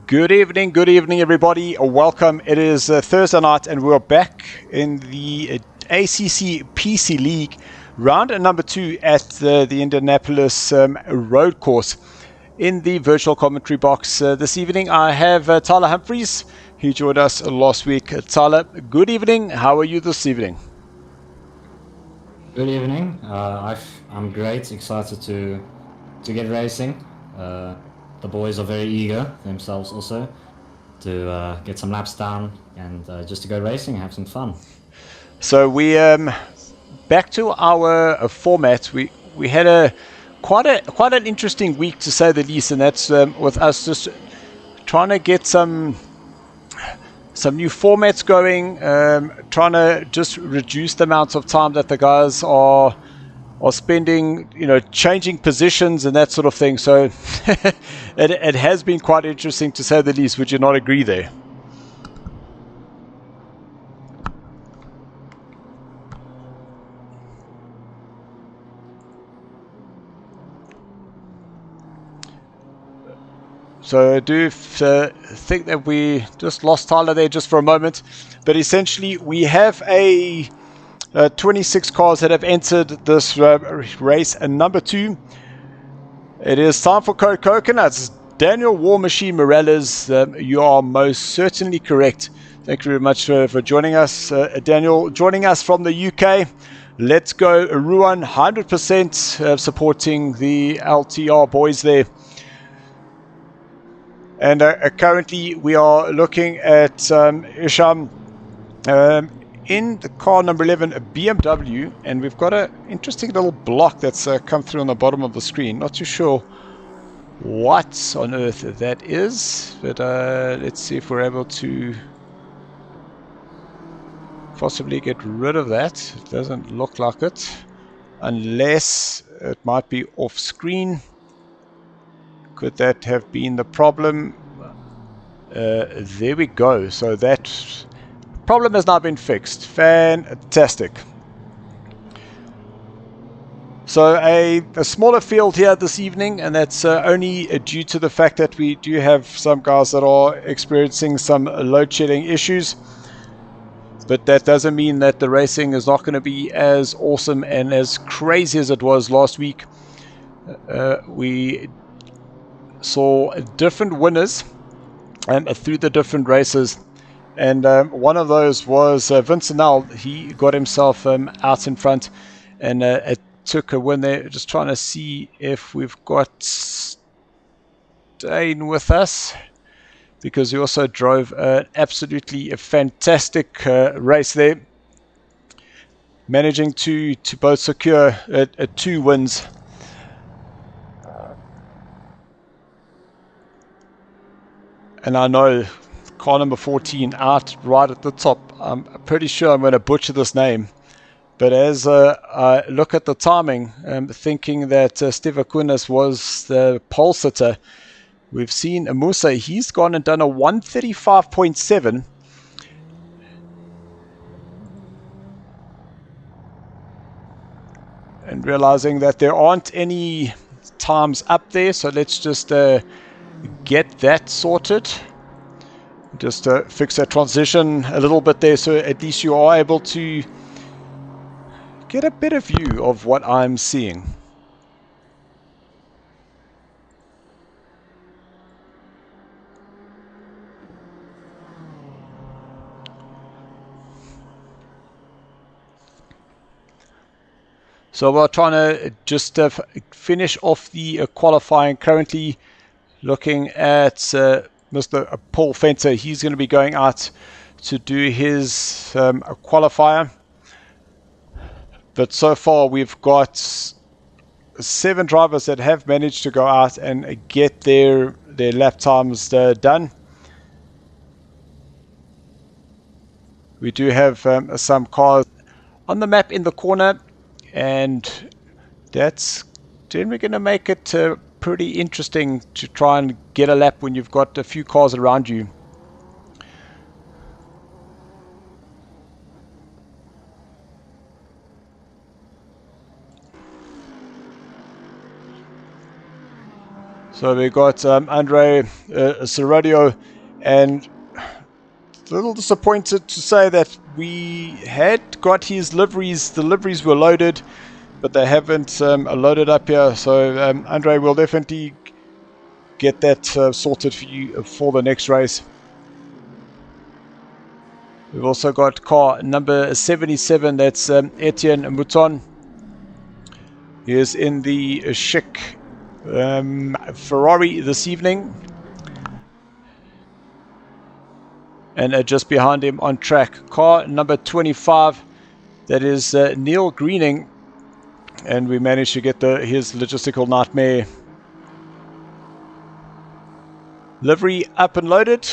Good evening, everybody. Welcome. It is Thursday night, and we're back in the ACC PC League, round number 2 at the Indianapolis road course. In the virtual commentary box this evening, I have Tyler Humphreys. He joined us last week. Tyler, good evening. How are you this evening? Good evening. I'm great. Excited to get racing. The boys are very eager themselves also to get some laps down and just to go racing and have some fun. So we back to our format. We had quite an interesting week, to say the least, and that's with us just trying to get some new formats going, trying to just reduce the amount of time that the guys are spending, changing positions and that sort of thing. So it has been quite interesting, to say the least. Would you not agree there? So I do think that we just lost Tyler there just for a moment. But essentially, we have 26 cars that have entered this race, and number 2. It is time for Code Coconuts. Daniel War Machine Morales, you are most certainly correct. Thank you very much for joining us. Daniel, joining us from the UK. Let's go, Ruan, 100% supporting the LTR boys there. And currently we are looking at Isham in the car number 11, a BMW, and we've got an interesting little block that's come through on the bottom of the screen. Not too sure what on earth that is, but let's see if we're able to possibly get rid of that. It doesn't look like it, unless it might be off screen. Could that have been the problem? There we go. So that problem has now been fixed. Fantastic. So a smaller field here this evening, and that's only due to the fact that we do have some guys that are experiencing some load shedding issues. But that doesn't mean that the racing is not going to be as awesome and as crazy as it was last week. We saw different winners through the different races, and one of those was Vincent Nell. He got himself out in front, and it took a win there. Just trying to see if we've got Dane with us, because he also drove an absolutely fantastic race there, managing to both secure 2 wins. And I know car number 14 out right at the top. I'm pretty sure I'm going to butcher this name. But as I look at the timing, thinking that Steve Akunas was the pole sitter, we've seen Musa. He's gone and done a 135.7. And realizing that there aren't any times up there, so let's just get that sorted. Just fix that transition a little bit there, so at least you are able to get a better view of what I'm seeing. So we're trying to just finish off the qualifying. Currently looking at Mr. Paul Fenter. He's going to be going out to do his qualifier. But so far we've got 7 drivers that have managed to go out and get their lap times done. We do have some cars on the map in the corner, and that's generally going to make it pretty interesting to try and get a lap when you've got a few cars around you. So we got Andre Serodio, and a little disappointed to say that we had got his liveries. The liveries were loaded, but they haven't loaded up here. So Andre will definitely get that sorted for you for the next race. We've also got car number 77. That's Etienne Mouton. He is in the chic Ferrari this evening. And just behind him on track, car number 25, that is Neil Greening, and we managed to get his logistical nightmare livery up and loaded.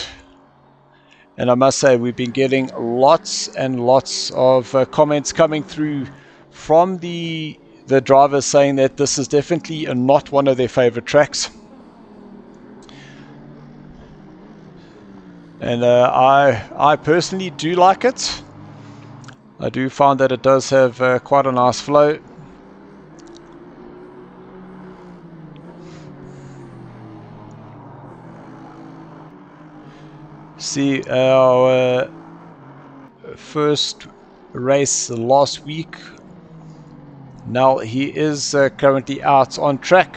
And I must say, we've been getting lots and lots of comments coming through from the drivers saying that this is definitely not one of their favorite tracks. And I personally do like it. I do find that it does have quite a nice flow. See, our first race last week. Now he is currently out on track.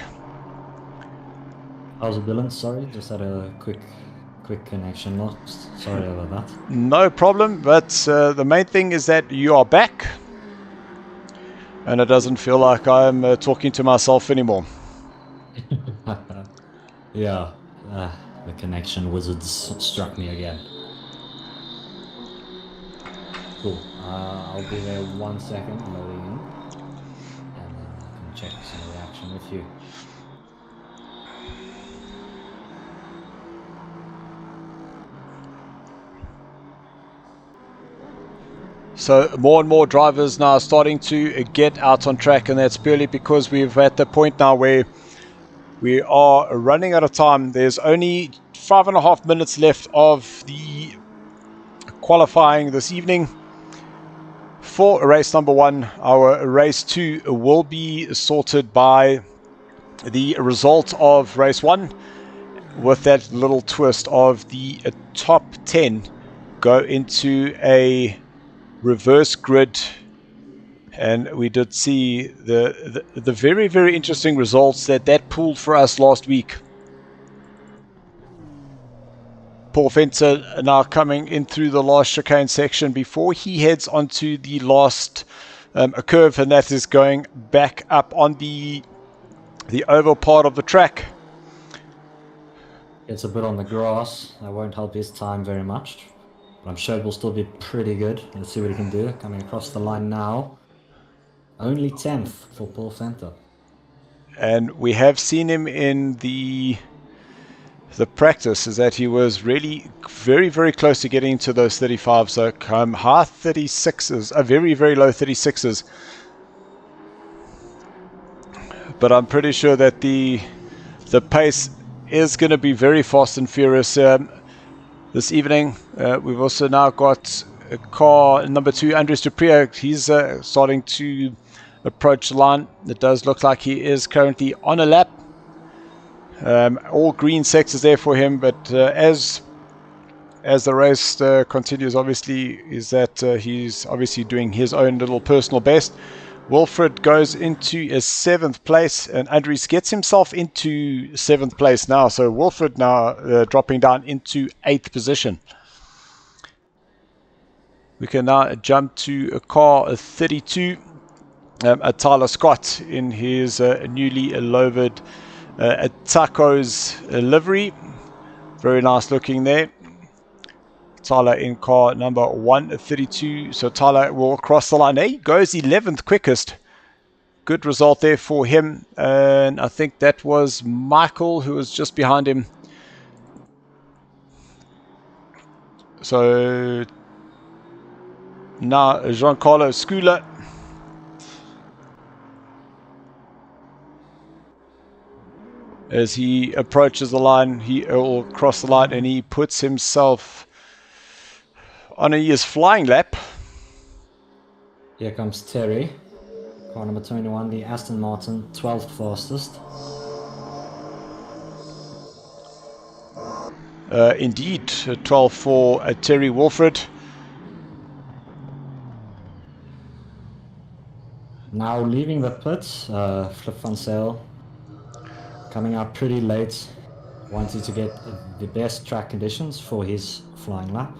How's it, Dylan? Sorry, just had a quick connection lost. Sorry about that. No problem, but the main thing is that you are back, and it doesn't feel like I'm talking to myself anymore. Yeah, the connection wizards struck me again. Cool. I'll be there 1 second, loading in, and then I can check some reaction with you. So more and more drivers now are starting to get out on track, and that's purely because we're at the point now where we are running out of time. There's only 5.5 minutes left of the qualifying this evening. For race number 1, our race 2 will be sorted by the result of race 1, with that little twist of the top 10 go into a reverse grid. And we did see the very, very interesting results that pulled for us last week. Paul Fenter now coming in through the last chicane section before he heads onto the last curve, and that is going back up on the oval part of the track. It's a bit on the grass. That won't help his time very much, but I'm sure it will still be pretty good. Let's see what he can do. Coming across the line now. Only 10th for Paul Fenter. And we have seen him in the practice, is that he was really very, very close to getting into those 35s. So high 36s, very, very low 36s. But I'm pretty sure that the pace is going to be very fast and furious this evening. We've also now got car number 2, Andres Dupria. He's starting to approach the line. It does look like he is currently on a lap. All green sectors there for him, but as the race continues, obviously, is that he's obviously doing his own little personal best. Wilfred goes into a 7th place, and Andres gets himself into 7th place now. So Wilfred now dropping down into 8th position. We can now jump to a car 32. Tyler Scott in his newly lowered Taco's livery. Very nice looking there. Tyler in car number 132. So Tyler will cross the line. He goes 11th quickest. Good result there for him. And I think that was Michael who was just behind him. So now Giancarlo Scula. As he approaches the line, he will cross the line and he puts himself on his flying lap. Here comes Terry, car number 21, the Aston Martin, 12th fastest. Indeed, 12 for Terry Wilfred. Now leaving the pits, Flip van Zyl coming out pretty late, wanting to get the best track conditions for his flying lap.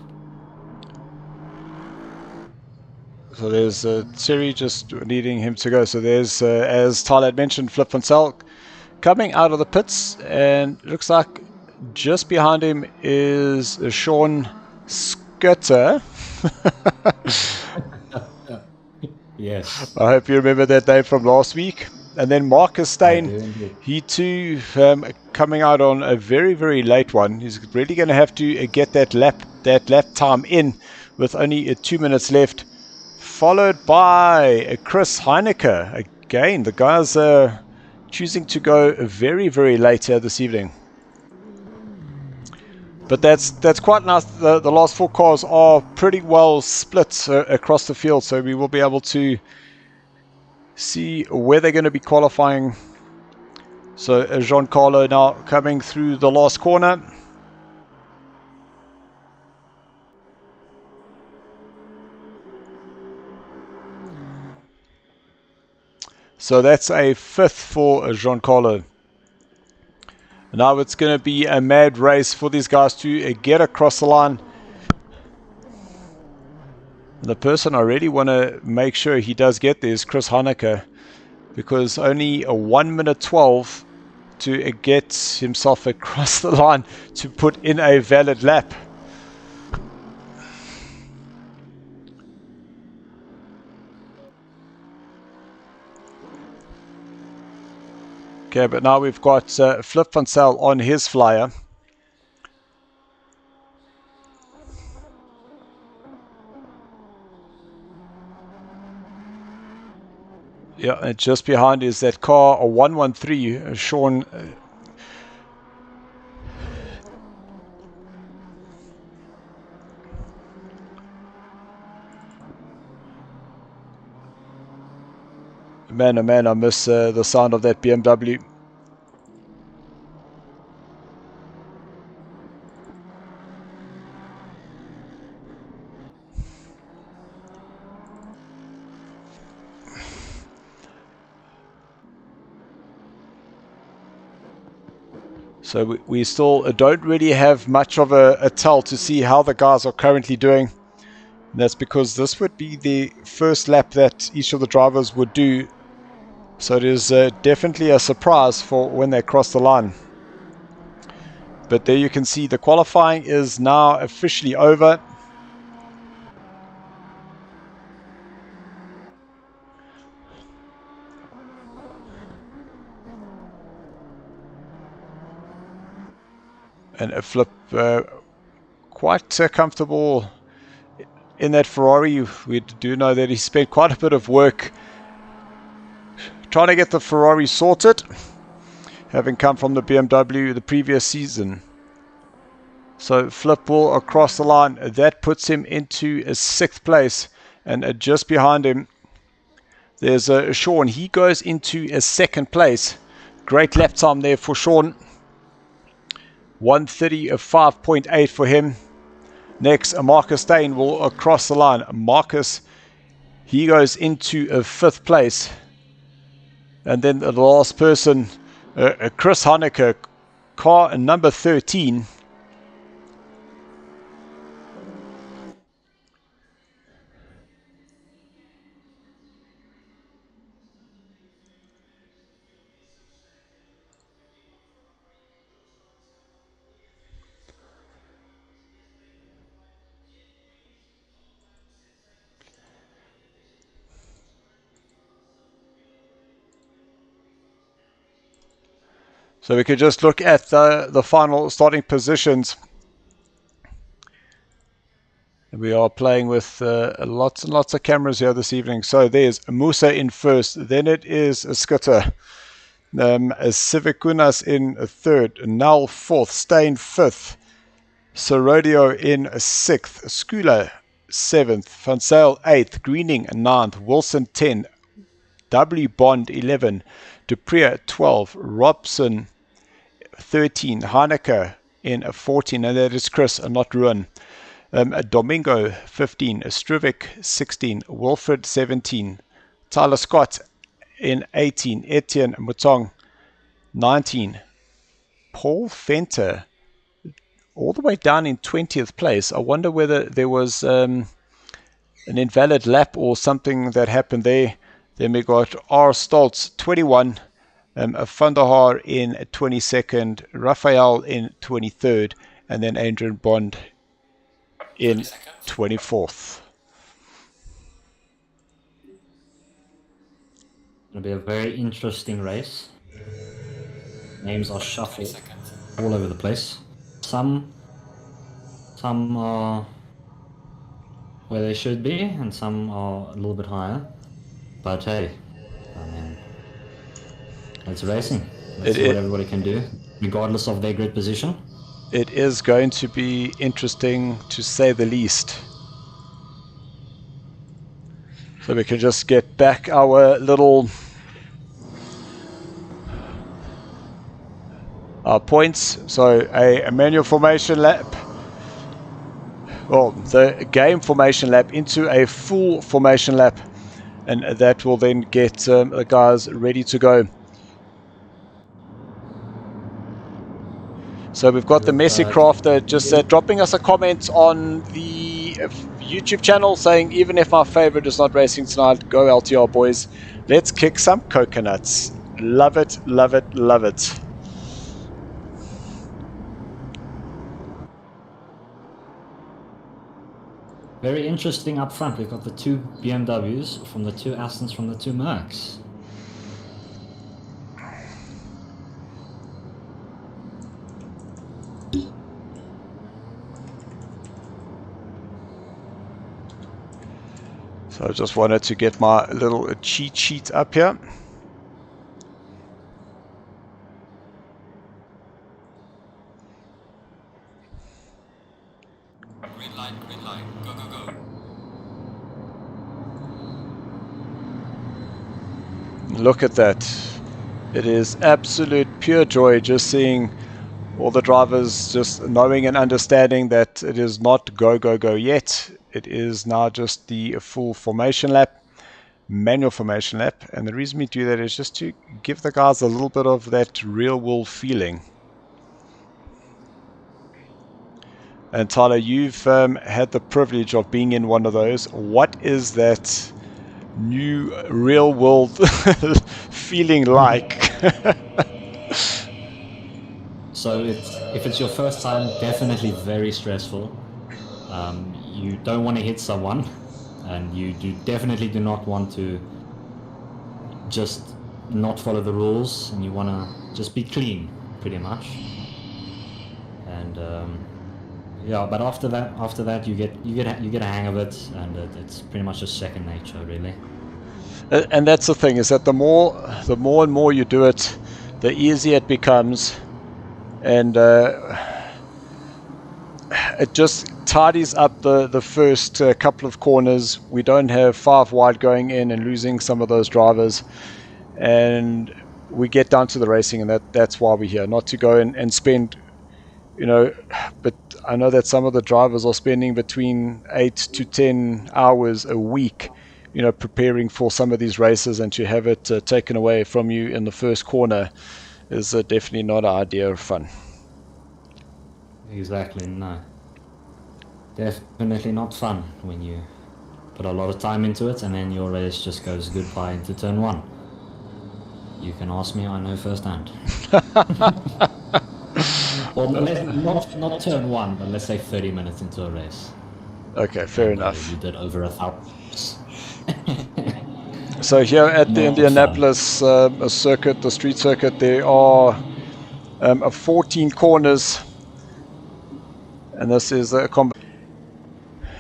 So there's Terry just needing him to go. So there's, as Tyler had mentioned, Flip van Zyl coming out of the pits, and looks like just behind him is Sean Schutter. Yes. I hope you remember that name from last week. And then Marcus Steyn, he too coming out on a very, very late one. He's really going to have to get that lap time in with only 2 minutes left. Followed by Chris Heineke. Again, the guys are choosing to go very, very late here this evening. But that's quite nice. The last 4 cars are pretty well split across the field, so we will be able to see where they're going to be qualifying. So Giancarlo now coming through the last corner. So that's a 5th for Giancarlo. Now it's going to be a mad race for these guys to get across the line. The person I really want to make sure he does get there is Chris Heineke, because only a 1 minute 12 to get himself across the line to put in a valid lap. Okay, but now we've got Flip van Zyl on his flyer. Yeah, and just behind is that car, a 113, Sean. Man, oh man, I miss the sound of that BMW. So we still don't really have much of a tell to see how the guys are currently doing. And that's because this would be the first lap that each of the drivers would do. So it is definitely a surprise for when they cross the line. But there you can see the qualifying is now officially over. And a Flip quite comfortable in that Ferrari. We do know that he spent quite a bit of work trying to get the Ferrari sorted, having come from the BMW the previous season. So Flip will across the line. That puts him into a 6th place, and just behind him there's Sean. He goes into a 2nd place. Great lap time there for Sean. 1:35.8 for him. Next, Marcus Steyn will cross the line. Marcus, he goes into a 5th place. And then the last person, Chris Heineke, car number 13. So we could just look at the final starting positions. We are playing with lots and lots of cameras here this evening. So there's Musa in first, then it is Skutter, Sivikunas in third, Nal fourth, Stain fifth, Sorodio in sixth, Skula seventh, Van Sale eighth, Greening ninth, Wilson 10, W Bond 11, Dupree 12, Robson 13, Heineke in 14, and that is Chris, not Ruin. Domingo 15, Struvic 16, Wilfred 17, Tyler Scott in 18, Etienne Mutong 19, Paul Fenter all the way down in 20th place. I wonder whether there was an invalid lap or something that happened there. Then we got R. Stoltz 21, Van der Haar in 22nd, Raphael in 23rd, and then Adrian Bond in 24th. It'll be a very interesting race. Names are shuffled all over the place. Some are where they should be, and some are a little bit higher. But hey, I mean, it's racing. Let's see what everybody can do, regardless of their grid position. It is going to be interesting, to say the least. So we can just get back our little points. So a manual formation lap, well, the game formation lap into a full formation lap, and that will then get the guys ready to go. So we've got the Messy Crafter just dropping us a comment on the YouTube channel saying, even if my favorite is not racing tonight, go LTR boys. Let's kick some coconuts. Love it, love it, love it. Very interesting up front. We've got the two BMWs from the two Astons from the two Mercs. So I just wanted to get my little cheat sheet up here. Green light, go, go, go. Look at that. It is absolute pure joy just seeing all the drivers just knowing and understanding that it is not go, go, go yet. It is now just the full formation lap, manual formation lap. And the reason we do that is just to give the guys a little bit of that real world feeling. And Tyler, you've had the privilege of being in one of those. What is that new real world feeling like? So if it's your first time, definitely very stressful. You don't want to hit someone, and you definitely do not want to just not follow the rules, and you want to just be clean, pretty much. And yeah, but after that, you get a hang of it, and it's pretty much just second nature, really. And that's the thing, is that the more and more you do it, the easier it becomes, and it just tidies up the first couple of corners. We don't have 5 wide going in and losing some of those drivers, and we get down to the racing, and that's why we're here, not to go and spend, you know, but I know that some of the drivers are spending between 8 to 10 hours a week, you know, preparing for some of these races, and to have it taken away from you in the first corner is definitely not an idea of fun. Exactly, no. Definitely not fun when you put a lot of time into it and then your race just goes goodbye into turn 1. You can ask me, I know firsthand. Well, not turn 1, but let's say 30 minutes into a race. Okay, fair enough. You did over 1,000. So here at the Indianapolis circuit, the street circuit, there are of 14 corners, and this is a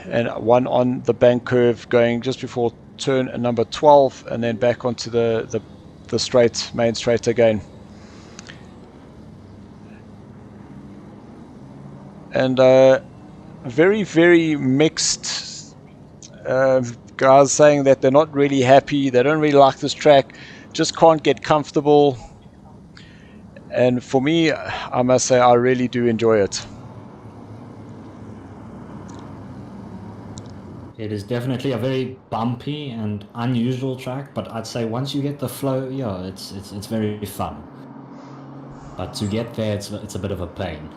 and one on the bank curve going just before turn number 12, and then back onto the straight, main straight again. And very, very mixed guys saying that they're not really happy, they don't really like this track, just can't get comfortable. And for me, I must say, I really do enjoy it. It is definitely a very bumpy and unusual track, but I'd say once you get the flow, yeah, it's very fun. But to get there, it's a bit of a pain.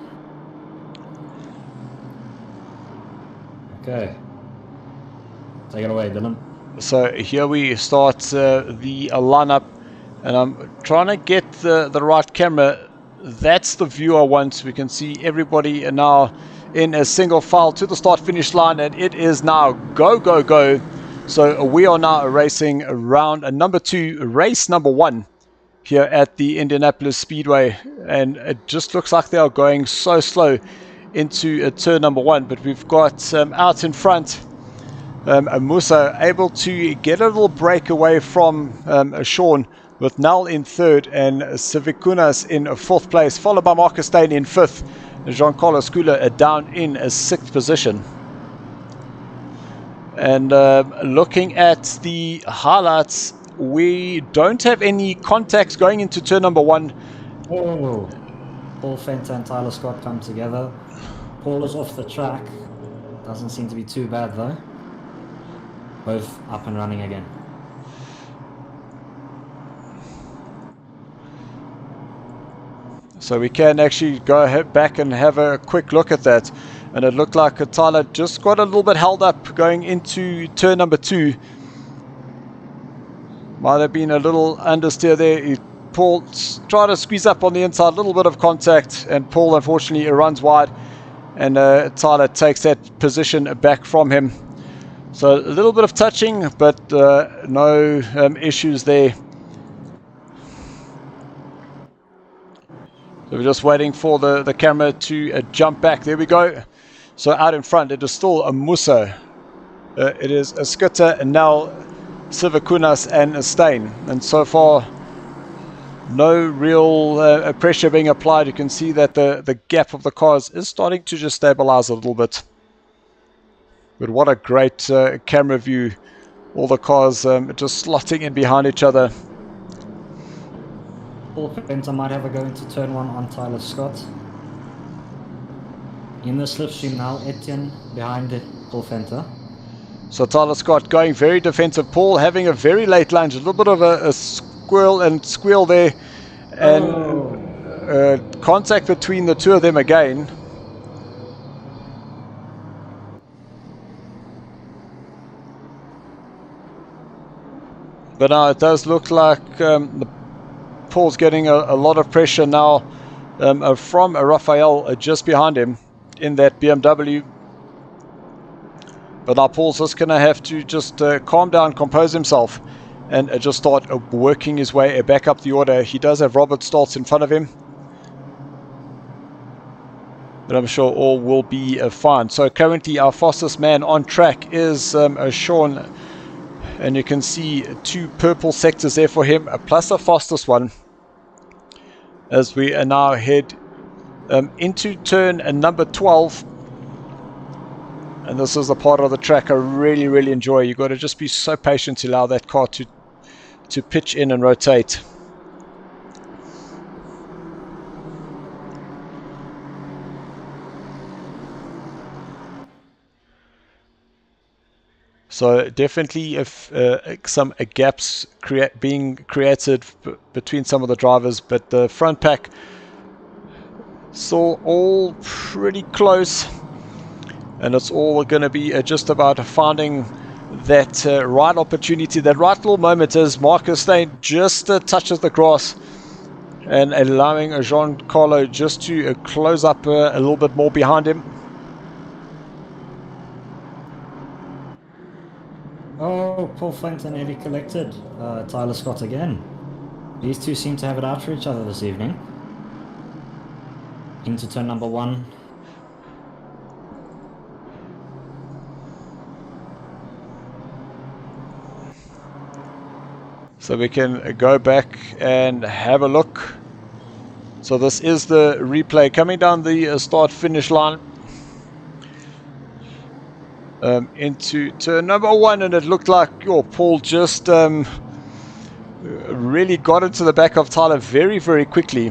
Okay, take it away, Dylan. So here we start the lineup, and I'm trying to get the right camera. That's the view I want. We can see everybody now in a single file to the start finish line, and it is now go, go, go. So we are now racing around number 2, race number 1 here at the Indianapolis Speedway, and it just looks like they are going so slow into turn number 1. But we've got out in front Musa able to get a little break away from Sean, with Nel in 3rd and Civikunas in 4th place, followed by Marcus Steyn in 5th. Jean-Carlo Schuyler down in 6th position. And looking at the highlights, we don't have any contacts going into turn number 1. Oh, Paul Fenter and Tyler Scott come together. Paul is off the track. Doesn't seem to be too bad though. Both up and running again. So we can actually go back and have a quick look at that. And it looked like Tyler just got a little bit held up going into turn number 2. Might have been a little understeer there. Paul tried to squeeze up on the inside, a little bit of contact, and Paul unfortunately runs wide. And Tyler takes that position back from him. So a little bit of touching, but no issues there. So we're just waiting for the camera to jump back. There we go. So out in front, it is still a Musa. It is a Skutter, Nel, Civikunas, and a Steyn. And so far, no real pressure being applied. You can see that the gap of the cars is starting to just stabilize a little bit. But what a great camera view. All the cars just slotting in behind each other. Paul Fenter might have a go into turn 1 on Tyler Scott. In the slipstream now, Etienne behind Paul Fenter. So Tyler Scott going very defensive. Paul having a very late lunge, a little bit of a squeal there, and contact between the two of them again. But now it does look like Paul's getting a lot of pressure now from Raphael just behind him in that BMW. But now Paul's just going to have to just calm down, compose himself, and just start working his way back up the order. He does have Robert Stoltz in front of him, but I'm sure all will be fine. So currently our fastest man on track is Sean, and you can see 2 purple sectors there for him, plus the fastest one, as we are now head into turn number 12. And this is the part of the track I really, really enjoy. You've got to just be so patient to allow that car to pitch in and rotate. So definitely if some gaps being created between some of the drivers, but the front pack still all pretty close. And it's all going to be just about finding that right opportunity, that right little moment, as Marcus Steyn just touches the grass and allowing Jean-Carlo just to close up a little bit more behind him. Oh, Paul Fenter nearly collected Tyler Scott again. These two seem to have it out for each other this evening. into turn number 1. So we can go back and have a look. So this is the replay coming down the start-finish line into turn number 1, and it looked like Paul just really got into the back of Tyler very, very quickly.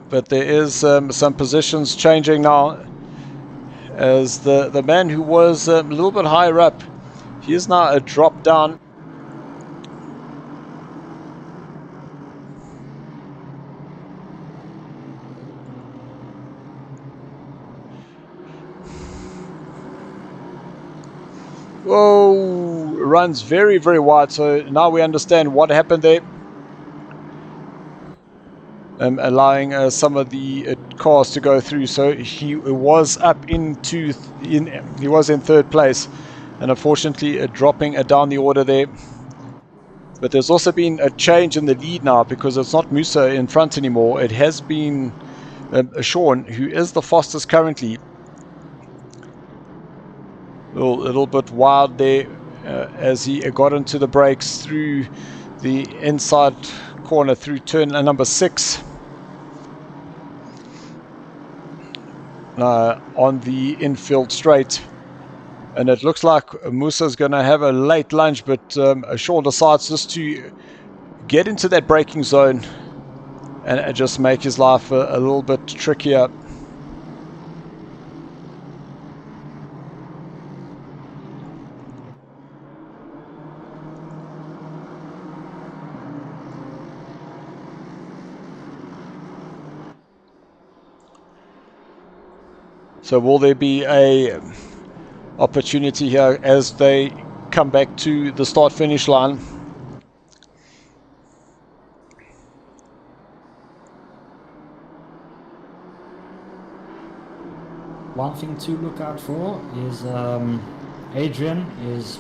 But there is some positions changing now, as the man who was a little bit higher up, he is now a drop down. Whoa, runs very, very wide. So now we understand what happened there. Allowing some of the cars to go through. So he was up into he was in 3rd place, and unfortunately dropping down the order there. But there's also been a change in the lead now, because it's not Musa in front anymore. It has been Sean, who is the fastest currently. A little bit wild there as he got into the brakes through the inside corner through turn number 6. On the infield straight, and it looks like Musa's going to have a late lunge, but Sean decides just to get into that braking zone and just make his life a little bit trickier. So will there be a opportunity here as they come back to the start-finish line? One thing to look out for is Adrian is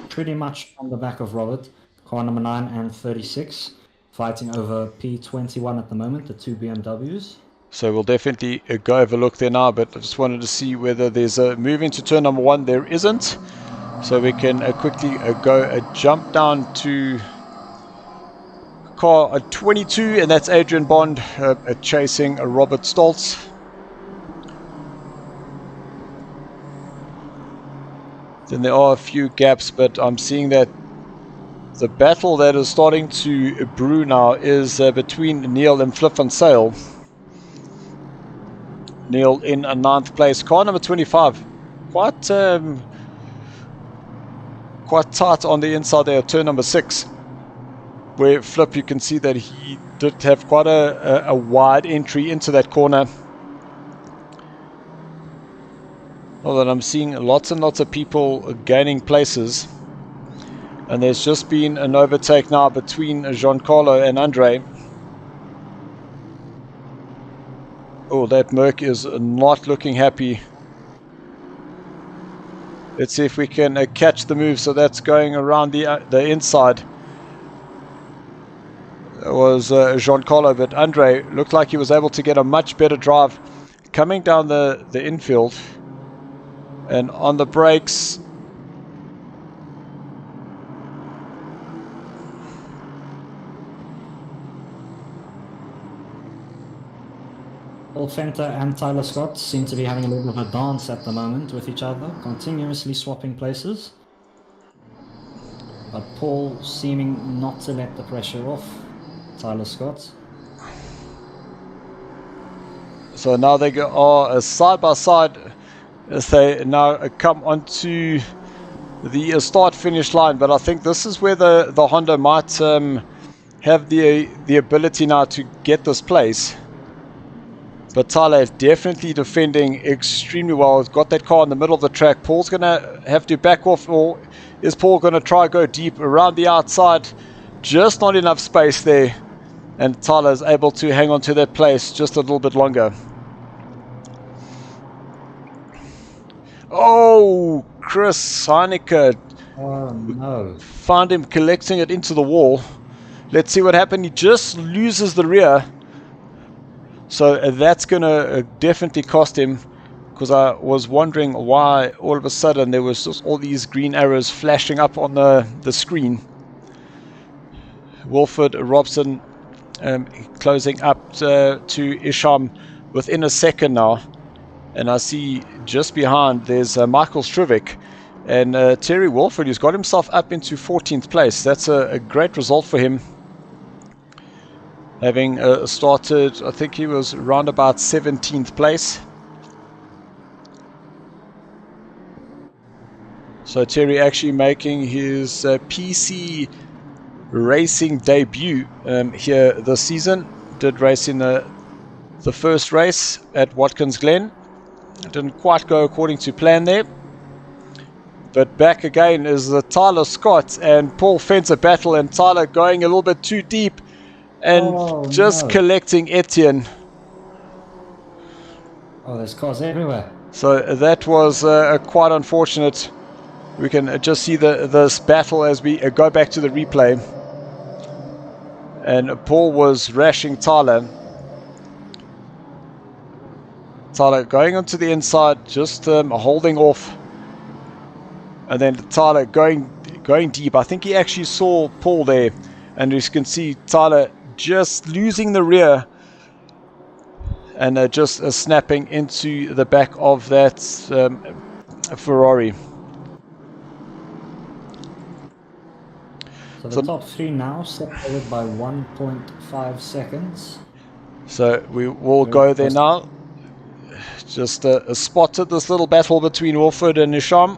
pretty much on the back of Robert, car number 9 and 36, fighting over P21 at the moment, the 2 BMWs. So we'll definitely go have a look there now, but I just wanted to see whether there's a move into turn number 1. There isn't. So we can quickly go jump down to car 22, and that's Adrian Bond chasing Robert Stoltz. Then there are a few gaps, but I'm seeing that the battle that is starting to brew now is between Neil and Flip van Sale. Neil in a 9th place, car number 25, quite tight on the inside there, turn number 6, where Flip, you can see that he did have quite a wide entry into that corner. Although I'm seeing lots and lots of people gaining places, and there's just been an overtake now between Giancarlo and Andre. Oh, that Merc is not looking happy. Let's see if we can catch the move. So that's going around the inside. It was Giancarlo, but Andre looked like he was able to get a much better drive coming down the infield. And on the brakes, Paul Fenter and Tyler Scott seem to be having a little bit of a dance at the moment with each other, continuously swapping places. But Paul seeming not to let the pressure off Tyler Scott. So now they are side by side as they now come onto the start-finish line. But I think this is where the Honda might have the ability now to get this place. But Tyler is definitely defending extremely well. He's got that car in the middle of the track. Paul's going to have to back off, or is Paul going to try go deep around the outside? Just not enough space there. And Tyler is able to hang on to that place just a little bit longer. Oh, Chris Heineke Oh no. Found him collecting it into the wall. Let's see what happened. He just loses the rear. So that's going to definitely cost him, because I was wondering why all of a sudden there was just all these green arrows flashing up on the screen. Wilfred Robson closing up to Isham within a second now. And I see just behind there's Michael Strivik and Terry Wilfred, who's got himself up into 14th place. That's a great result for him. Having started, I think he was around about 17th place. So Terry actually making his PC racing debut here this season. Did race in the first race at Watkins Glen. It didn't quite go according to plan there. But back again is Tyler Scott and Paul Fencer battle, and Tyler going a little bit too deep and just collecting Etienne. Oh, there's cars everywhere. So that was quite unfortunate. We can just see this battle as we go back to the replay. And Paul was rashing Tyler. Tyler going onto the inside, just holding off. And then Tyler going deep. I think he actually saw Paul there. And you can see Tyler just losing the rear. And just snapping into the back of that Ferrari. So the top three now separated by 1.5 seconds. So we will go there now. Just spotted this little battle between Wilfred and Isham.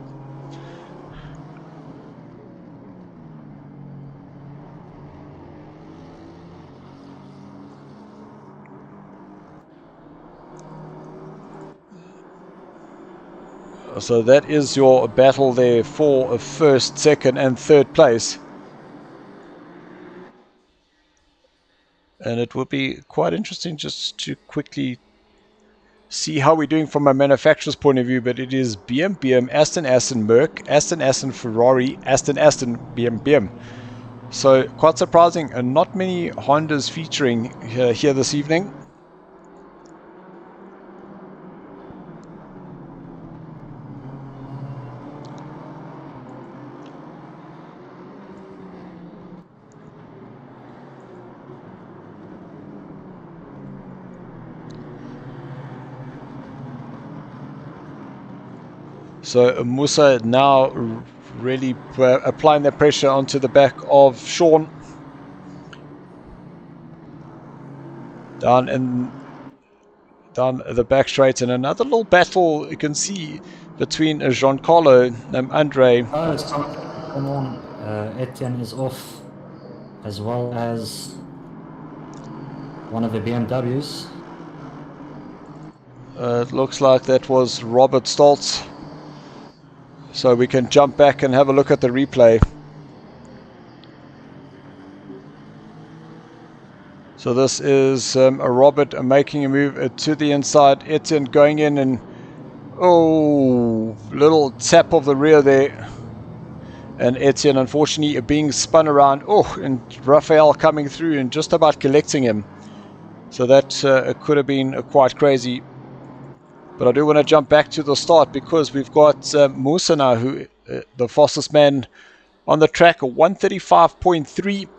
So that is your battle there for first, second and third place. And it would be quite interesting just to quickly see how we're doing from a manufacturer's point of view. But it is BM, Aston, Merc, Aston, Ferrari, Aston, BM. So quite surprising, and not many Hondas featuring here this evening. So Musa now really applying that pressure onto the back of Sean. Down the back straight, and another little battle you can see between Giancarlo and Andre. Oh, it's come on. Etienne is off, as well as one of the BMWs. It looks like that was Robert Stoltz. So we can jump back and have a look at the replay. So this is a Robert making a move to the inside. Etienne going in, and little tap of the rear there. And Etienne unfortunately being spun around. And Raphael coming through and just about collecting him. So that could have been quite crazy. But I do want to jump back to the start, because we've got Musa now, who the fastest man on the track, 135.3.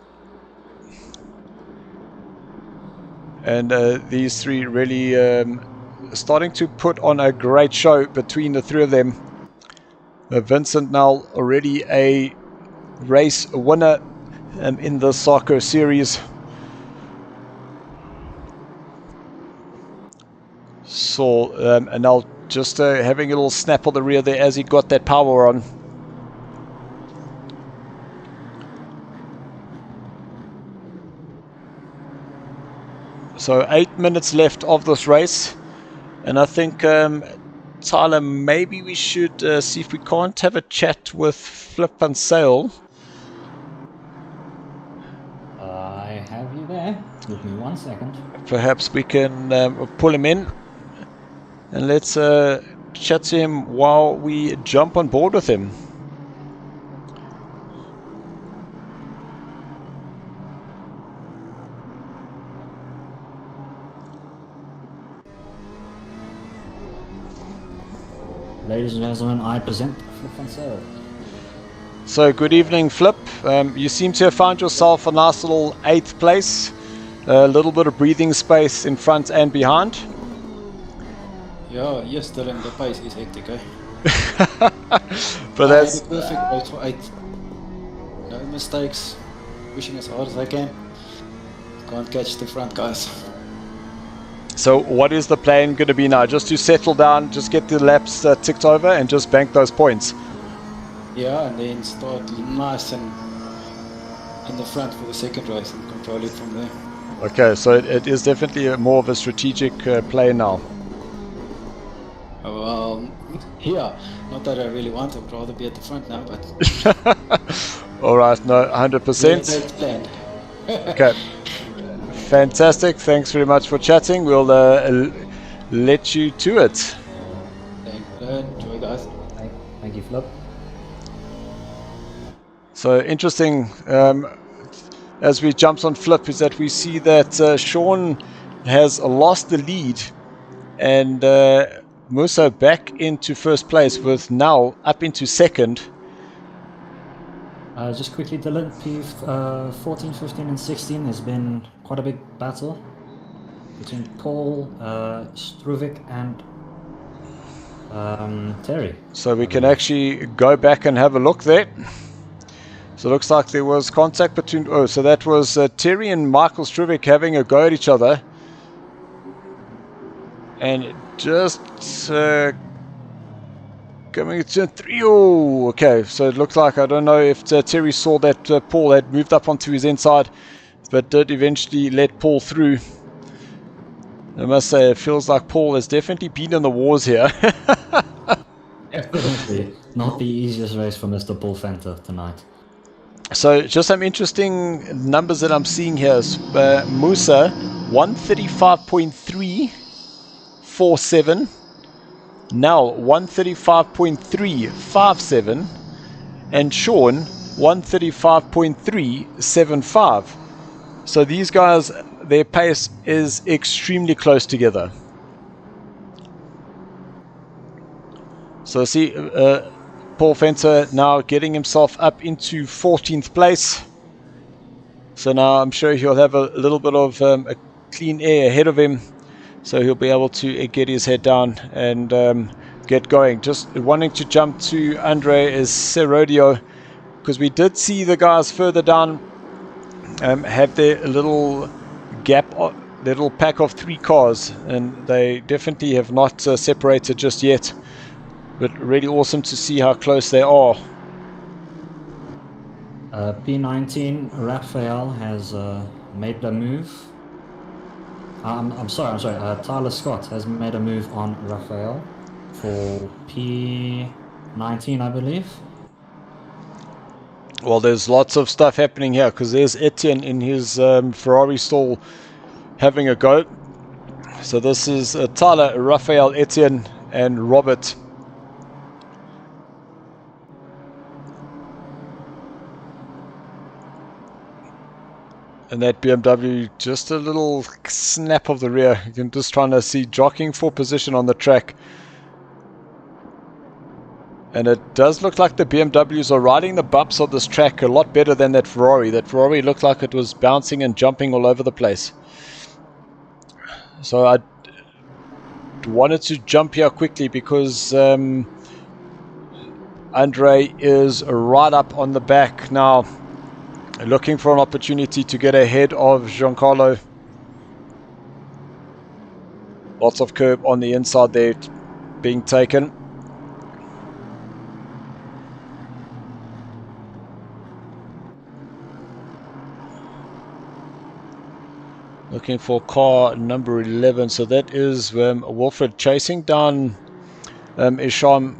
And these three really starting to put on a great show between the three of them. Vincent now already a race winner in the SARCO series. So, and now just having a little snap on the rear there as he got that power on. So 8 minutes left of this race, and I think Tyler, maybe we should see if we can't have a chat with Flip and Sail. I have you there. Give me 1 second. Perhaps we can pull him in, and let's chat to him while we jump on board with him. ladies and gentlemen, I present Flip van Zyl. So good evening, Flip. You seem to have found yourself a nice little 8th place. A little bit of breathing space in front and behind. Yeah, yes, Dylan, the pace is hectic, eh? But that's the perfect race for 8. No mistakes, pushing as hard as I can. Can't catch the front guys. so. What is the plan going to be now? Just to settle down, just get the laps ticked over, and just bank those points. Yeah, and then start nice and in the front for the second race and control it from there. Okay, so it is definitely more of a strategic play now. Well, yeah, not that I really want to, I'd rather be at the front now, but All right, no, 100%. that's planned. Okay, fantastic. Thanks very much for chatting. We'll let you to it. Thank you, enjoy guys. Thank you, Flip. So interesting, as we jumped on Flip, is that we see that Sean has lost the lead, and Musa back into first place with now up into second. Just quickly, Dylan, P 14, 15 and 16 has been quite a big battle between Paul, Struvic and Terry. So we can actually go back and have a look there. So it looks like there was contact between... Oh, so that was Terry and Michael Struvic having a go at each other. And just coming to 3. Oh, okay. So it looked like, I don't know if Terry saw that Paul had moved up onto his inside, but did eventually let Paul through. I must say, it feels like Paul has definitely been in the wars here. Definitely not the easiest race for Mr. Paul Fenter tonight. So just some interesting numbers that I'm seeing here. Musa 135.347, now 135.357, and Sean 135.375. So these guys, their pace is extremely close together. So see, Paul Fenter now getting himself up into 14th place. So now I'm sure he'll have a little bit of a clean air ahead of him. So he'll be able to get his head down and get going. Just wanting to jump to Andre is Serodio, because we did see the guys further down have their little gap, their little pack of 3 cars, and they definitely have not separated just yet. But really awesome to see how close they are. P19 Raphael has made the move. I'm sorry. Tyler Scott has made a move on Raphael for P19, I believe. Well, there's lots of stuff happening here, because there's Etienne in his Ferrari stall having a go. So this is Tyler, Raphael, Etienne, and Robert. And that BMW, just a little snap of the rear. You can just trying to see jockeying for position on the track. And it does look like the BMWs are riding the bumps of this track a lot better than that Ferrari. That Ferrari looked like it was bouncing and jumping all over the place. So I wanted to jump here quickly because Andre is right up on the back now, looking for an opportunity to get ahead of Giancarlo. Lots of curb on the inside there being taken. Looking for car number 11. So that is Wilfred chasing down Isham.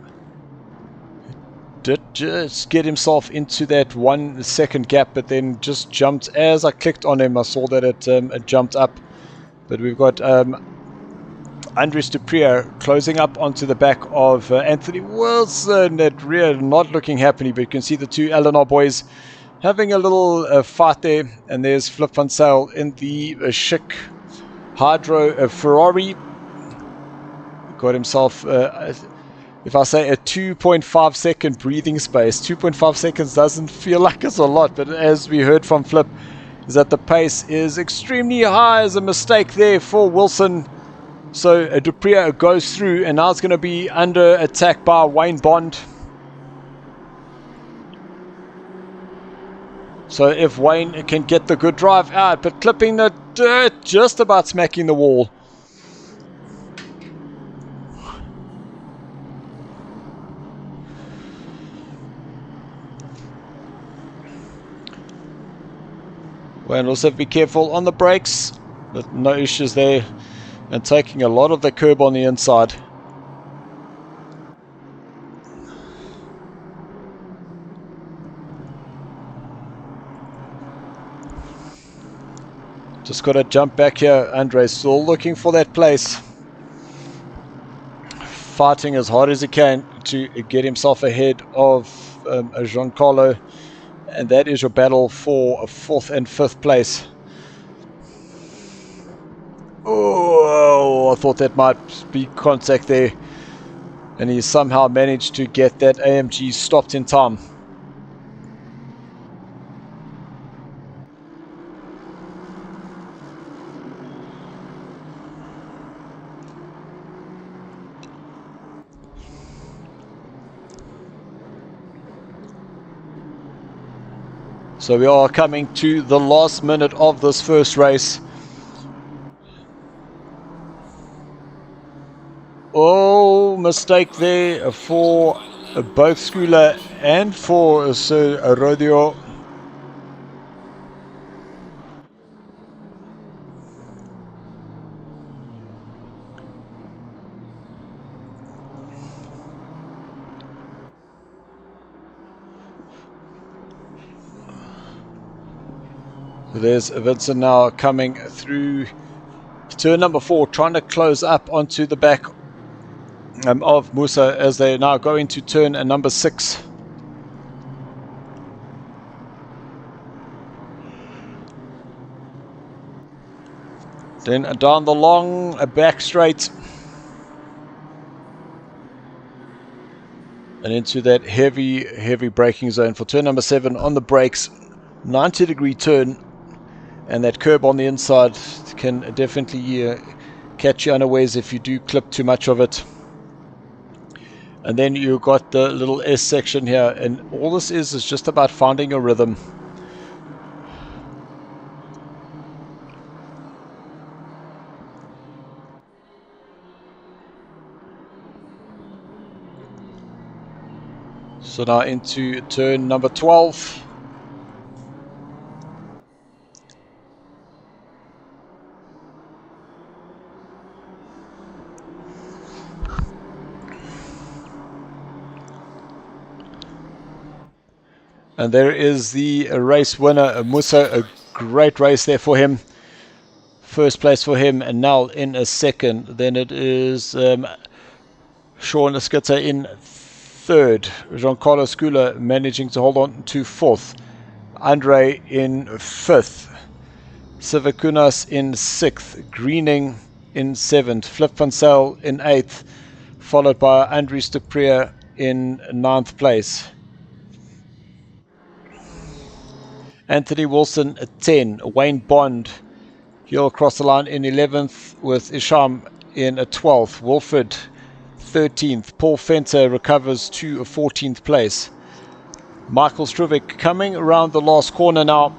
Did just get himself into that 1 second gap, but then just jumped. As I clicked on him, I saw that it jumped up. But we've got Andres Duprier closing up onto the back of Anthony Wilson at rear, not looking happy, but you can see the two Eleanor boys having a little fight there. And there's Flip van Zyl in the chic Hydro Ferrari. Got himself if I say a 2.5 second breathing space, 2.5 seconds doesn't feel like it's a lot, but as we heard from Flip, is that the pace is extremely high. As a mistake there for Wilson. So Dupria goes through, and now it's going to be under attack by Wayne Bond. So if Wayne can get the good drive out, but clipping the dirt, just about smacking the wall. Wayne also be careful on the brakes, but no issues there, and taking a lot of the curb on the inside. Just got to jump back here. Andre's still looking for that place. Fighting as hard as he can to get himself ahead of Giancarlo. And that is your battle for 4th and 5th place. Oh, I thought that might be contact there. And he somehow managed to get that AMG stopped in time. So we are coming to the last minute of this first race. Oh, mistake there for both Skula and for Sir Rodeo. There's Vincent now coming through turn number 4, trying to close up onto the back of Musa as they now go into turn number 6. Then down the long back straight and into that heavy braking zone for turn number 7 on the brakes. 90-degree turn. And that curb on the inside can definitely catch you unawares if you do clip too much of it. And then you've got the little S section here, and all this is just about finding a rhythm. So now into turn number 12. And there is the race winner, Musa. A great race there for him. First place for him, and now in a second. Then it is Sean Skitter in 3rd. Giancarlo Skula managing to hold on to 4th. Andre in 5th. Sivakunas in 6th. Greening in 7th. Flip van Zyl in 8th. Followed by Andries de Preer in 9th place. Anthony Wilson at 10, Wayne Bond, he'll cross the line in 11th with Isham in a 12th, Wilfred 13th, Paul Fenter recovers to a 14th place. Michael Struvic coming around the last corner now.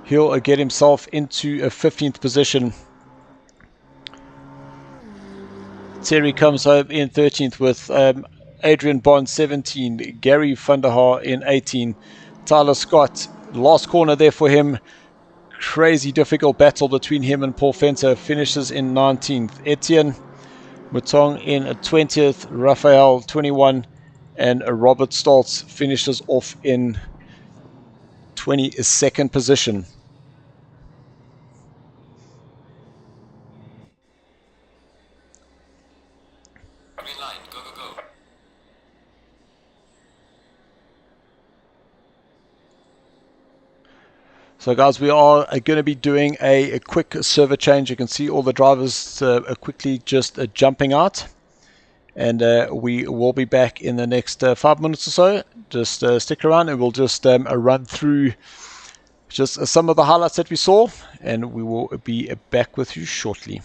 He'll get himself into a 15th position. Terry comes home in 13th with Adrian Bond 17, Gary van der Haar in 18. Tyler Scott, last corner there for him. Crazy difficult battle between him and Paul Fenter. Finishes in 19th. Etienne Mutong in 20th. Raphael 21. And Robert Stoltz finishes off in 22nd position. Green light, go, go, go. So guys, we are going to be doing a quick server change. You can see all the drivers quickly just jumping out. and we will be back in the next 5 minutes or so. Just stick around, and we'll just run through just some of the highlights that we saw, and we will be back with you shortly.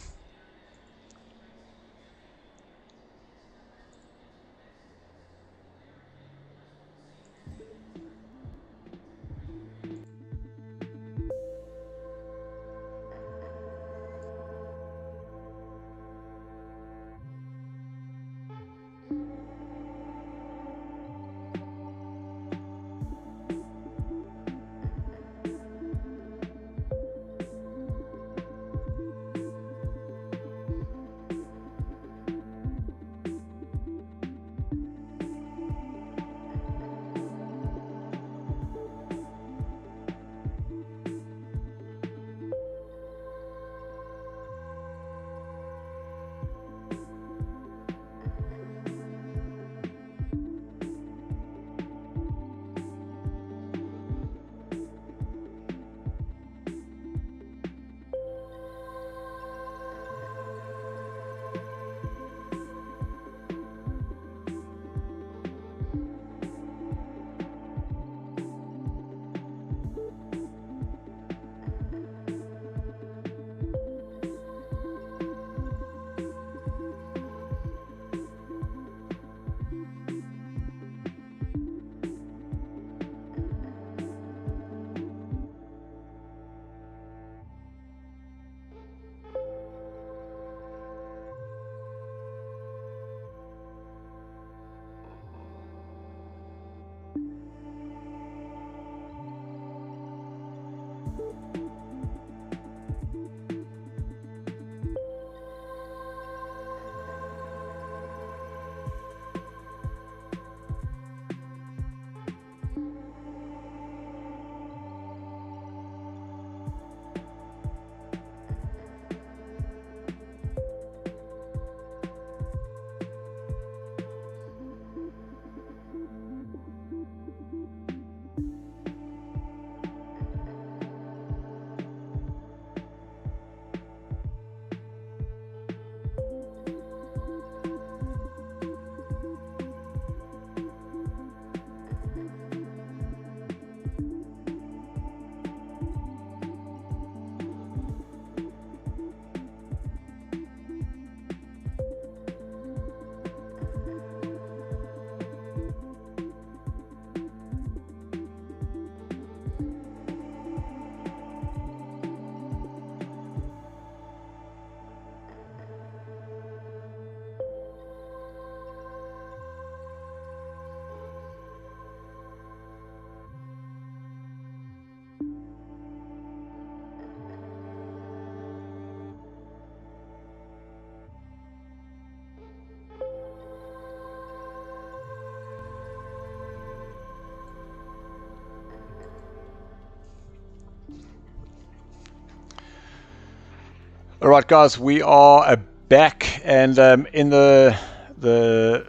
All right, guys, we are back, and in the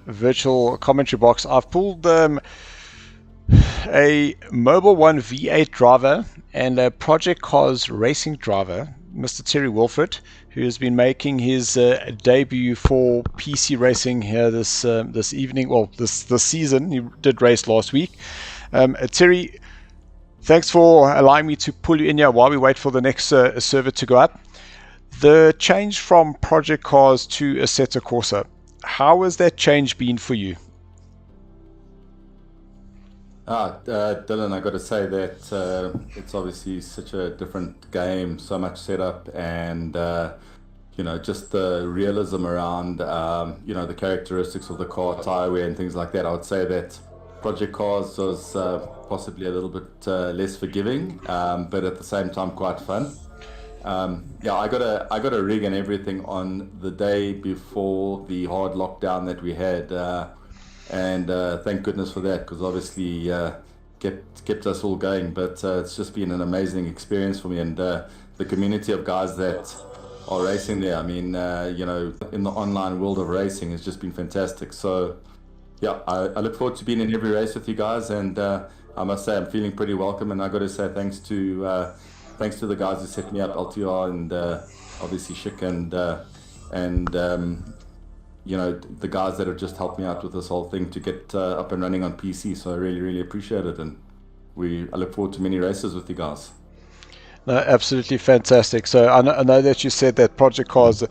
virtual commentary box, I've pulled a Mobile One V8 driver and a Project Cars racing driver, Mr. Terry Wilford, who has been making his debut for PC racing here this evening. Well, this season. He did race last week. Terry, thanks for allowing me to pull you in here while we wait for the next server to go up. The change from Project Cars to Assetto Corsa, how has that change been for you? Dylan, I got to say that it's obviously such a different game, so much setup, and just the realism around the characteristics of the car, tire wear, and things like that. I would say that Project Cars was possibly a little bit less forgiving, but at the same time quite fun. I got a rig and everything on the day before the hard lockdown that we had, and thank goodness for that, because obviously kept us all going. But it's just been an amazing experience for me, and the community of guys that are racing there. I mean, in the online world of racing has just been fantastic. So I look forward to being in every race with you guys, and I must say I'm feeling pretty welcome, and I got to say thanks to the guys who set me up, LTR, and obviously Schick and you know, the guys that have just helped me out with this whole thing to get up and running on PC. So I really, really appreciate it, and I look forward to many races with you guys. No, absolutely fantastic. So I know that you said that Project Cars,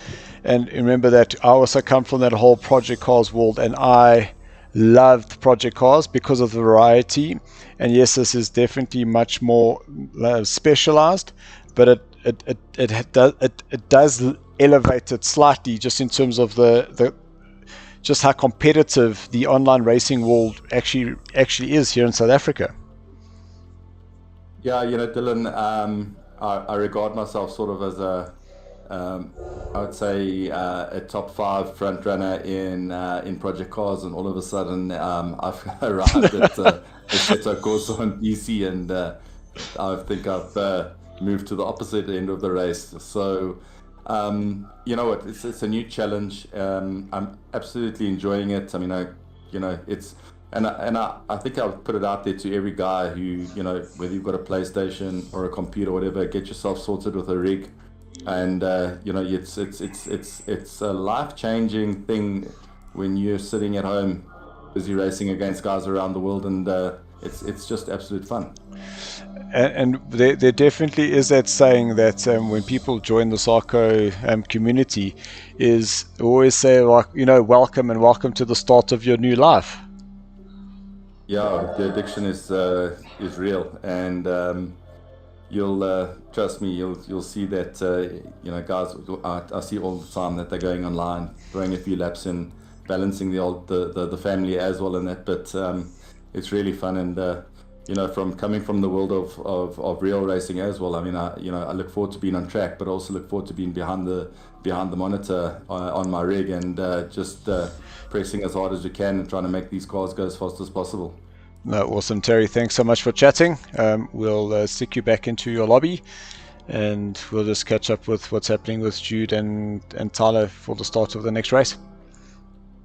and remember that I also come from that whole Project Cars world, and I loved Project Cars because of the variety. And yes, this is definitely much more specialized, but it does elevate it slightly, just in terms of the just how competitive the online racing world actually is here in South Africa. Yeah, you know, Dylan, I regard myself sort of as I would say a top 5 front runner in Project Cars, and all of a sudden I've arrived at Assetto Corsa on PC, and I think I've moved to the opposite end of the race. So you know what, it's a new challenge. I'm absolutely enjoying it. I mean, it's. And I think I'll put it out there to every guy who, you know, whether you've got a PlayStation or a computer or whatever, get yourself sorted with a rig, and you know, it's a life-changing thing when you're sitting at home busy racing against guys around the world, and it's just absolute fun. And there definitely is that saying that when people join the SARCO community, is always say, like, you know, welcome to the start of your new life. Yeah, the addiction is real, and you'll trust me. You'll see that you know, guys. I see all the time that they're going online, throwing a few laps in, balancing the family as well in that. But it's really fun, and you know, coming from the world of real racing as well. I mean, I look forward to being on track, but also look forward to being behind the monitor on my rig, and just pressing as hard as you can and trying to make these cars go as fast as possible. No, awesome, Terry. Thanks so much for chatting. We'll stick you back into your lobby, and we'll just catch up with what's happening with Jude and Tyler for the start of the next race.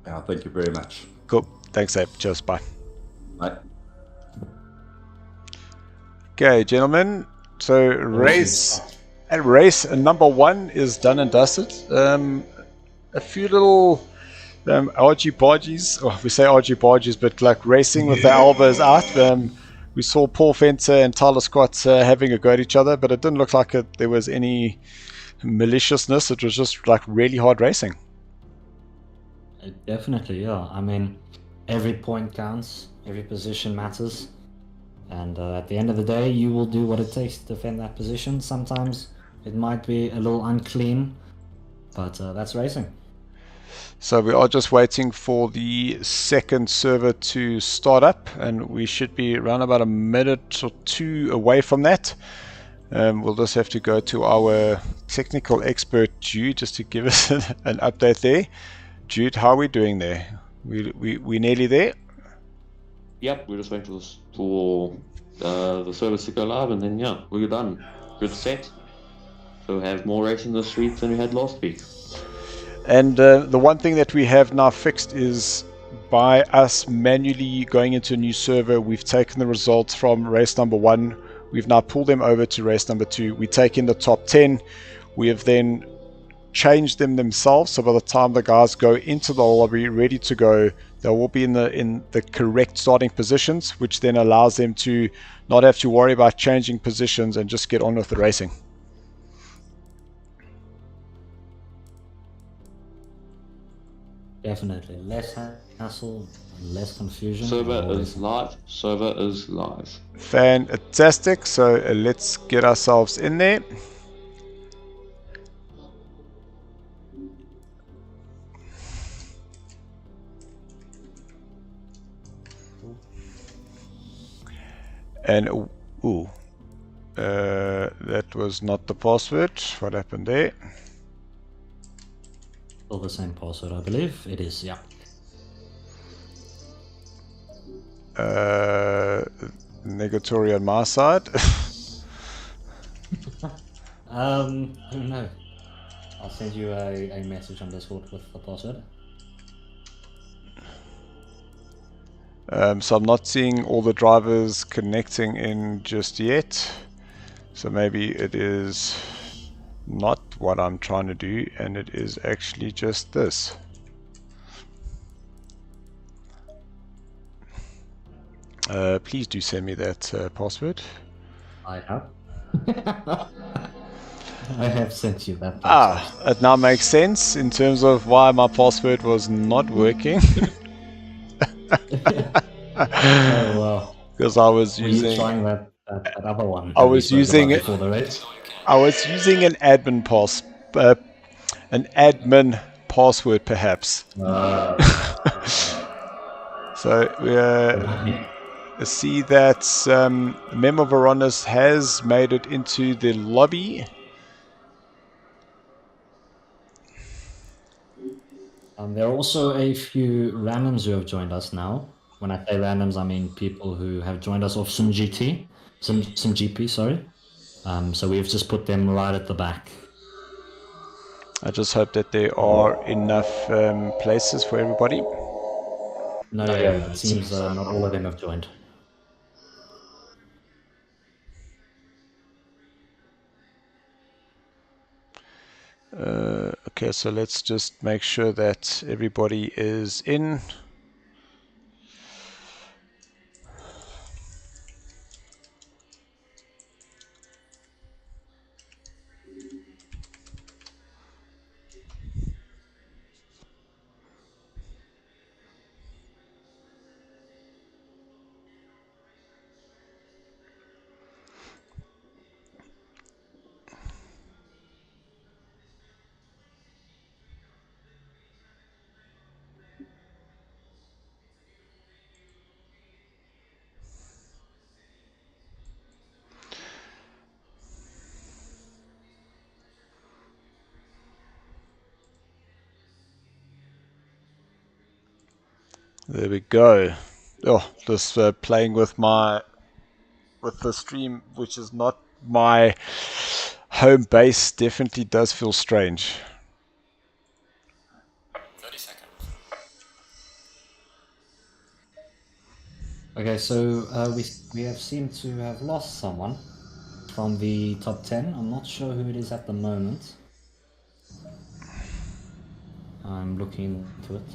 Yeah, thank you very much. Cool. Thanks, Abe. Cheers. Bye. Bye. Okay, gentlemen. So race number 1 is done and dusted. A few little argy-bargies, or we say argy-bargies, but like racing with the elbows out. We saw Paul Fenter and Tyler Scott having a go at each other, but it didn't look like there was any maliciousness. It was just like really hard racing. Definitely, yeah. I mean, every point counts, every position matters, and at the end of the day, you will do what it takes to defend that position. Sometimes it might be a little unclean, but that's racing. So we are just waiting for the second server to start up, and we should be around about a minute or 2 away from that. We'll just have to go to our technical expert Jude just to give us an update there. Jude, how are we doing there? We nearly there? Yep, we're just waiting for the service to go live, and then yeah, we're done. Good set. So we have more racing this week than we had last week. And the one thing that we have now fixed is, by us manually going into a new server, we've taken the results from race number 1, we've now pulled them over to race number 2. We take in the top 10. We have then changed them themselves, so by the time the guys go into the lobby ready to go, they will be in the correct starting positions, which then allows them to not have to worry about changing positions and just get on with the racing. Definitely less hassle, less confusion. Server is live. Server is live. Fantastic. So let's get ourselves in there. And that was not the password. What happened there? Still the same password, I believe. It is, yeah. Negatory on my side. I don't know. I'll send you a message on Discord with the password. So I'm not seeing all the drivers connecting in just yet. So maybe it is not what I'm trying to do, and it is actually just this. Please do send me that password. I have. I have sent you that. It now makes sense in terms of why my password was not working. Oh well. Because I was Were using. you trying that other one? I that we was spoke using about it. before the race? I was using an admin password perhaps. So we see that Memo Veronis has made it into the lobby. There are also a few randoms who have joined us now. When I say randoms, I mean people who have joined us off SimGP, sorry. So we've just put them right at the back. I just hope that there are enough places for everybody. No, yeah, it seems not all of them have joined. Okay, so let's just make sure that everybody is in. There we go. Oh, this playing with the stream, which is not my home base, definitely does feel strange. 30 seconds. Okay, so we have seemed to have lost someone from the top 10. I'm not sure who it is at the moment. I'm looking into it.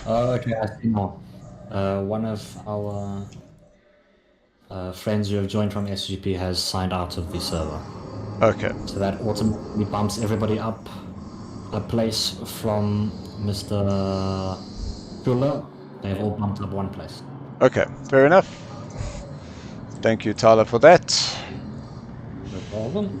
Okay, I see now. One of our friends who have joined from SGP has signed out of the server. Okay. So that automatically bumps everybody up a place from Mr. Kula. They've all bumped up one place. Okay, fair enough. Thank you, Tyler, for that. No problem.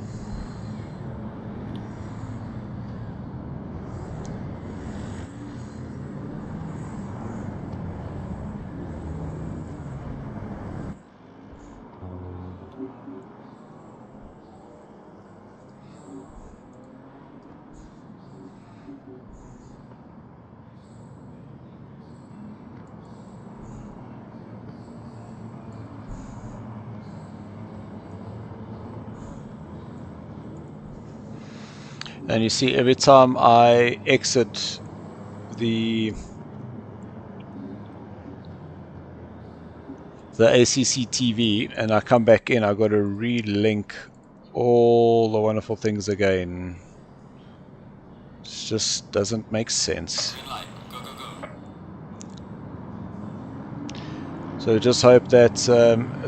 And you see, every time I exit the ACC TV and I come back in, I've got to relink all the wonderful things again. It just doesn't make sense. Green light. Go, go, go. So just hope that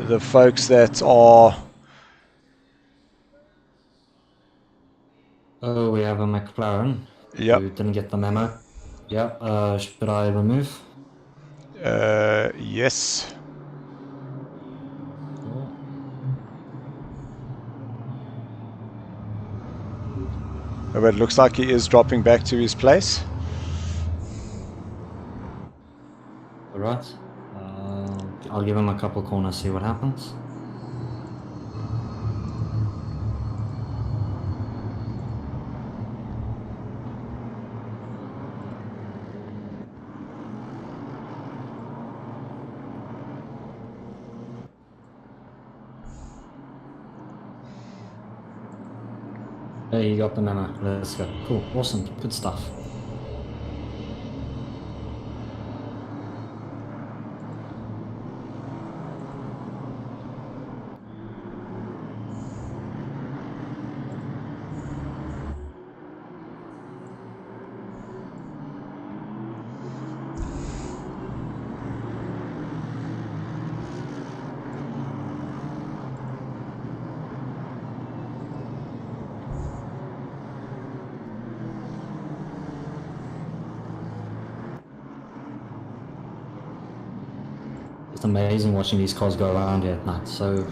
the folks that are... Oh, we have a McLaren Yep. who didn't get the memo. Yep, should I remove? Yes. Oh, but it looks like he is dropping back to his place. Alright. I'll give him a couple corners, see what happens. Hey, you got the memo. Let's go. Cool. Awesome. Good stuff. amazing watching these cars go around here at night. So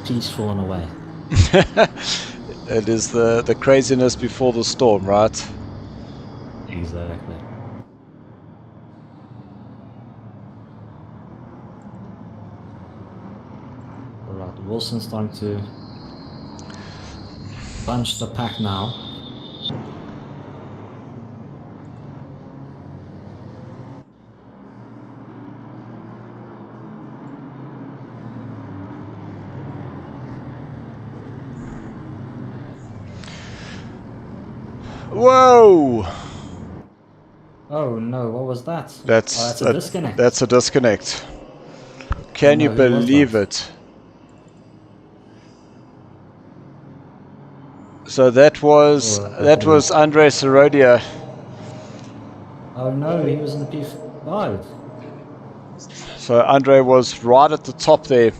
peaceful in a way. It is the craziness before the storm, right? Exactly. Alright, Wilson's starting to bunch the pack now. Whoa! Oh no, what was that? That's a disconnect. That's a disconnect. Can you who was believe that? it? So that was Andre Sorodia. Oh no, he was in the P5. So Andre was right at the top there,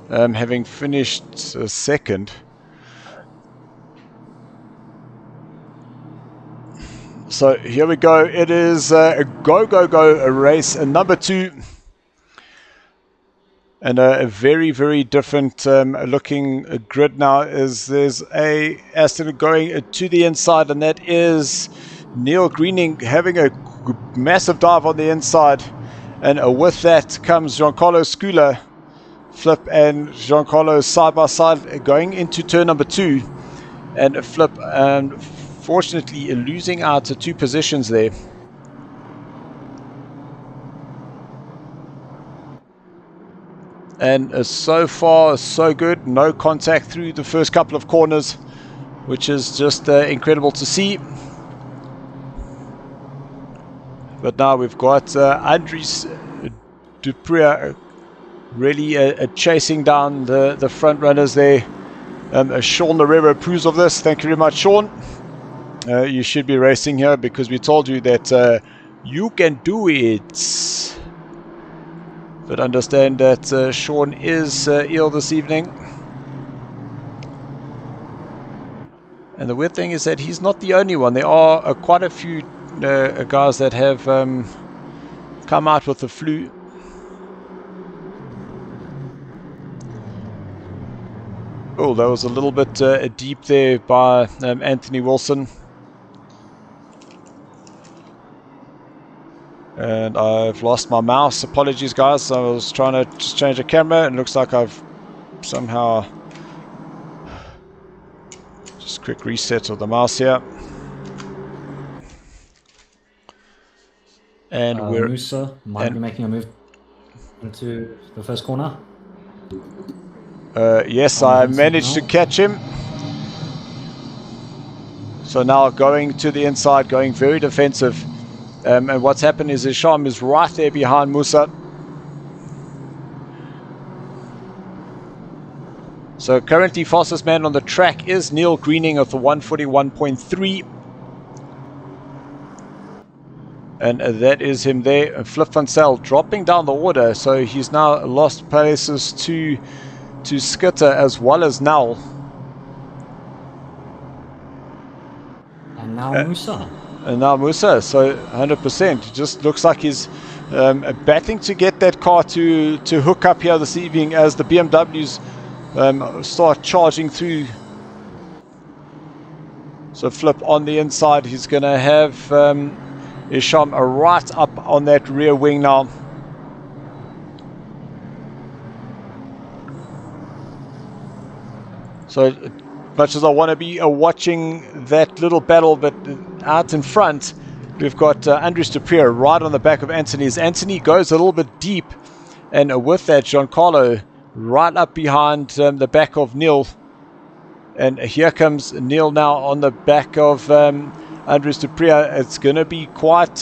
having finished second. So here we go. It is a go race, number 2. And a very different looking grid now, as there's a Aston going to the inside, and that is Neil Greening having a massive dive on the inside. And with that comes Giancarlo Scula, Flip and Giancarlo side by side going into turn number 2. And Flip, fortunately, losing out to 2 positions there. And so far, so good. No contact through the first couple of corners, which is just incredible to see. But now we've got Andres Dupria really chasing down the front runners there. Sean Herrera approves of this. Thank you very much, Sean. You should be racing here because we told you that you can do it. But understand that Sean is ill this evening. And the weird thing is that he's not the only one. There are quite a few guys that have come out with the flu. Oh, that was a little bit deep there by Anthony Wilson. And I've lost my mouse. Apologies, guys. I was trying to just change the camera, and it looks like I've somehow just quick reset of the mouse here. And we're Musa might be making a move into the first corner. yes, I managed to catch him. So now going to the inside, going very defensive. And what's happened is Isham is right there behind Musa. So currently fastest man on the track is Neil Greening of the 141.3. And that is him there. Flip Van Zyl dropping down the order. So he's now lost places to Skitter as well as Nell. And now Musa. And now Musa, so 100%. It just looks like he's battling to get that car to hook up here this evening as the BMWs start charging through. So Flip on the inside. He's going to have Isham right up on that rear wing now. So much as I want to be watching that little battle, but out in front, we've got Andres Dupria right on the back of Anthony. As Anthony goes a little bit deep, and with that, Giancarlo right up behind the back of Neil. And here comes Neil now on the back of Andres Dupria. It's going to be quite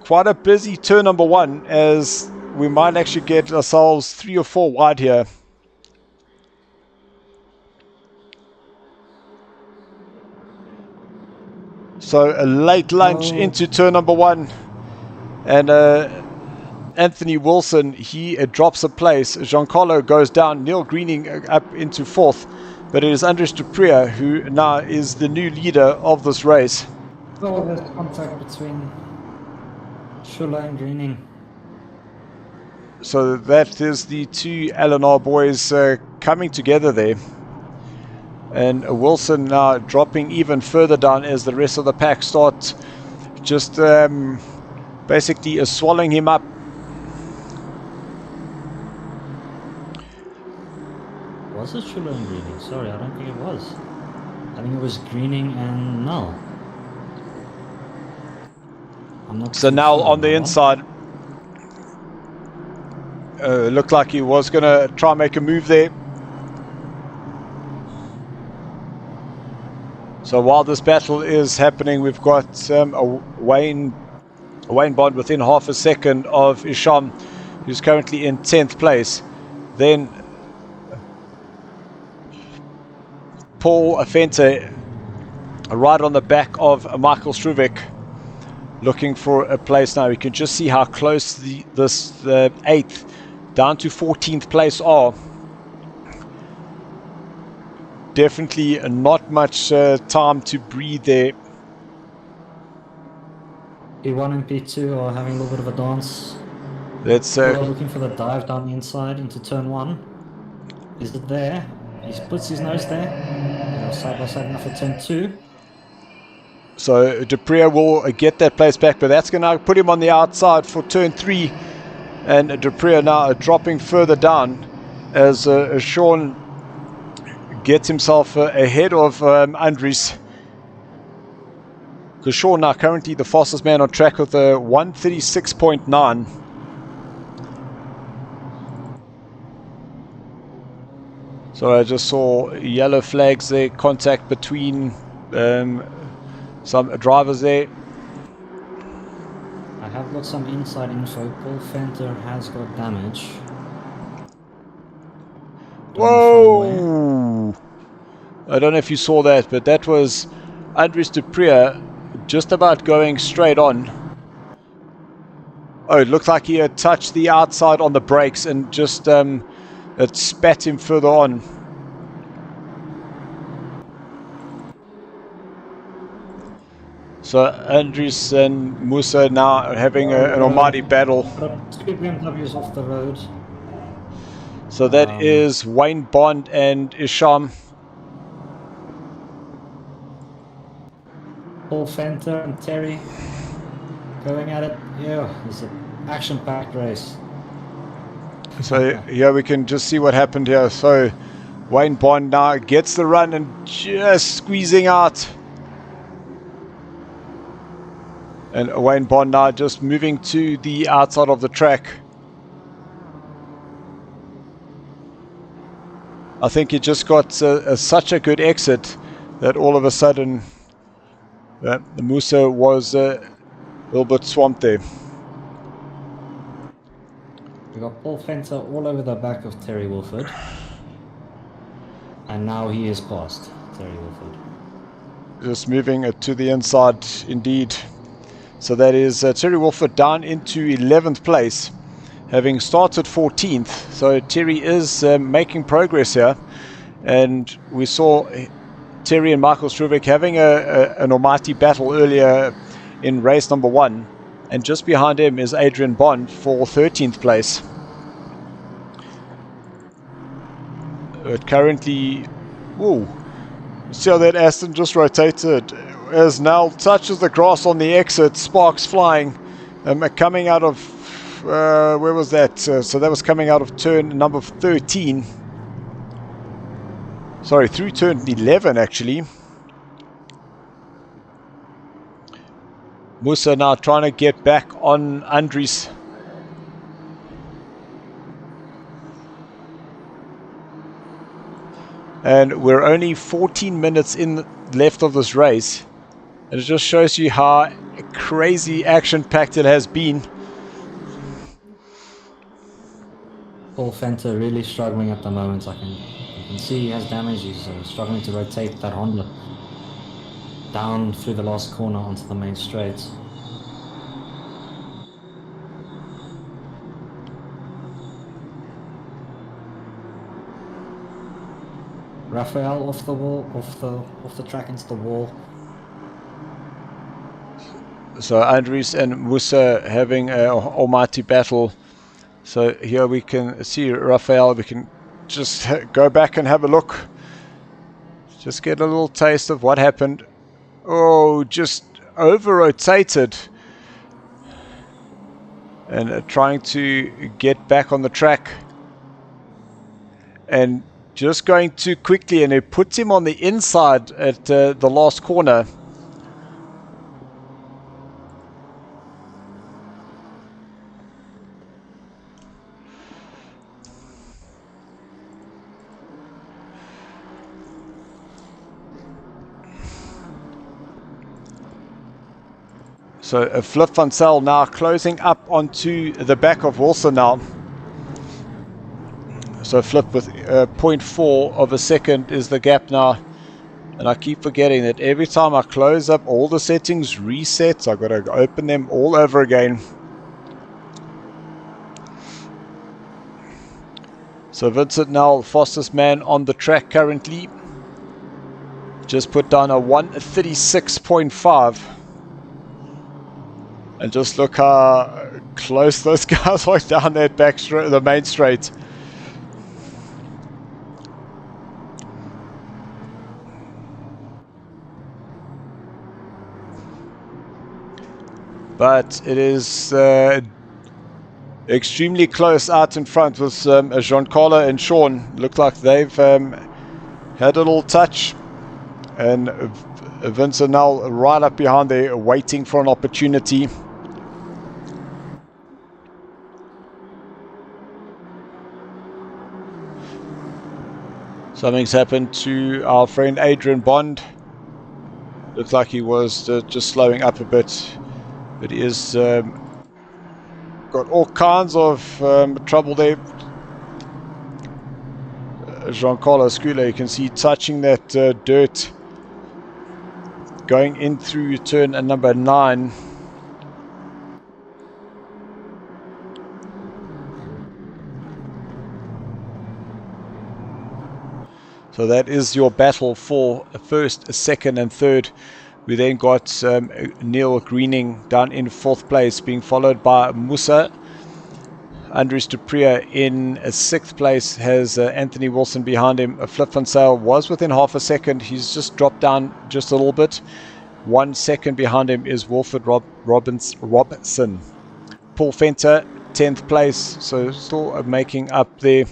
quite a busy turn number 1, as we might actually get ourselves 3 or 4 wide here. So a late lunge into turn number 1, and Anthony Wilson, he drops a place. Giancarlo goes down, Neil Greening up into 4th, but it is Andres Dupria who now is the new leader of this race. So there's contact between Shula and Greening. So that is the two LNR boys coming together there. And Wilson now dropping even further down as the rest of the pack start just basically swallowing him up. Was it Shula and Greening? Sorry, I don't think it was. I think it was Greening and Null. I'm not So too now sure on the now. inside, looked like he was going to try and make a move there. So while this battle is happening, we've got a Wayne Bond within half a second of Isham, who's currently in 10th place. Then Paul Afente right on the back of Michael Struvic, looking for a place now. You can just see how close the 8th down to 14th place are. Definitely not much time to breathe there. P1 and P2 are having a little bit of a dance. Let's They are looking for the dive down the inside into turn 1. Is it there? He puts his nose there. Side by side now for turn 2. so Dupria will get that place back, but that's going to put him on the outside for turn 3. And Dupria now dropping further down as Sean gets himself ahead of Andries. Because Sean now currently the fastest man on track with a 136.9. So I just saw yellow flags there, contact between some drivers there. I have got some inside info. Paul Fenter has got damage. Whoa! I don't know if you saw that, but that was Andries Dupria just about going straight on. Oh, it looked like he had touched the outside on the brakes and just it spat him further on. So Andries and Musa now having an almighty battle. Two BMWs off the road. So that is Wayne Bond and Isham. Paul Fenter and Terry going at it. Yeah, it's an action-packed race. So here we can just see what happened here. So Wayne Bond now gets the run and just squeezing out. And Wayne Bond now just moving to the outside of the track. I think he just got such a good exit that all of a sudden the Musa was a little bit swamped there. We got Paul Fenter all over the back of Terry Wilford. And now he is past Terry Wilford. Just moving it to the inside indeed. So that is Terry Wilford down into 11th place, having started 14th. So Terry is making progress here. And we saw Terry and Michael Struvic having an almighty battle earlier in race number 1. And just behind him is Adrian Bond for 13th place. But currently, whoa, see how that Aston just rotated. As Nell touches the grass on the exit, sparks flying, coming out of, where was that? So that was coming out of turn number 13. Sorry, through turn 11 actually. Musa now trying to get back on Andries. And we're only 14 minutes in left of this race. And it just shows you how crazy action-packed it has been. Paul Fenter really struggling at the moment. You can see he has damage. He's struggling to rotate that Honda down through the last corner onto the main straight. Raphael off the wall, off the track into the wall. So Andries and Musa having an almighty battle. So here we can see Raphael. We can just go back and have a look. Just get a little taste of what happened. Oh, just over-rotated. And trying to get back on the track. And just going too quickly, and it puts him on the inside at the last corner. So Flip van Zyl now closing up onto the back of Wilson now. So Flip with 0.4 of a second is the gap now. And I keep forgetting that every time I close up, all the settings reset. So I've got to open them all over again. So Vincent now, fastest man on the track currently. Just put down a 1:36.5. And just look how close those guys are down that back straight, the main straight. But it is extremely close out in front with Giancarlo and Sean. Look like they've had a little touch. And Vincent now right up behind there, waiting for an opportunity. Something's happened to our friend Adrian Bond. Looks like he was just slowing up a bit. But he is got all kinds of trouble there. Giancarlo Scula, you can see touching that dirt. Going in through turn number 9. So that is your battle for first, second and third. We then got Neil Greening down in 4th place, being followed by Musa. Andries de Priya in 6th place, has Anthony Wilson behind him. Flip van Zyl was within half a second. He's just dropped down just a little bit. 1 second behind him is Wilfred Robinson. Paul Fenter, 10th place, so still making up there.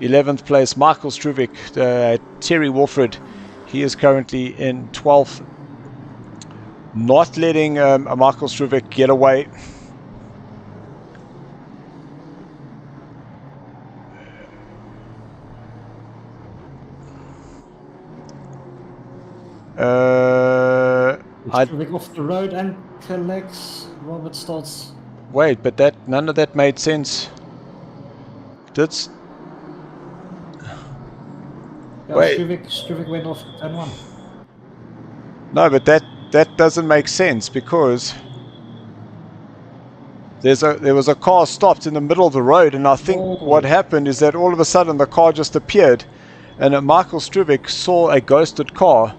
11th place, Michael Struvic. Terry Wilfred, he is currently in 12th. Not letting Michael Struvic get away. Struvic off the road and collects Robert Stotts. Wait, but none of that made sense. That's... Yeah, Wait. Struvic went off turn 1. No, but that doesn't make sense, because there was a car stopped in the middle of the road, and I think what happened is that all of a sudden the car just appeared, and Michael Struvic saw a ghosted car,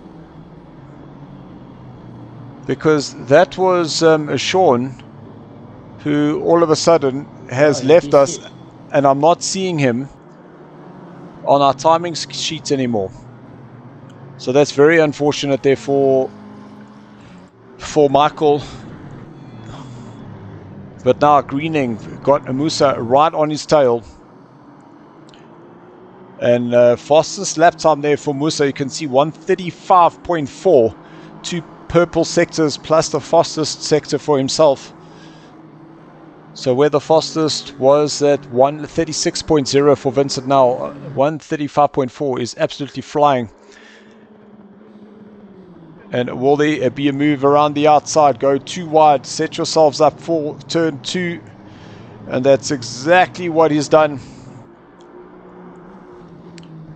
because that was Sean, who all of a sudden has left us, and I'm not seeing him on our timing sheet anymore. So that's very unfortunate there for Michael. But now Greening got Musa right on his tail. And fastest lap time there for Musa, you can see 1:35.4. 2 purple sectors plus the fastest sector for himself. So where the fastest was at 1:36.0 for Vincent, now 1:35.4 is absolutely flying. And will there be a move around the outside? Go too wide, set yourselves up for turn 2. And that's exactly what he's done.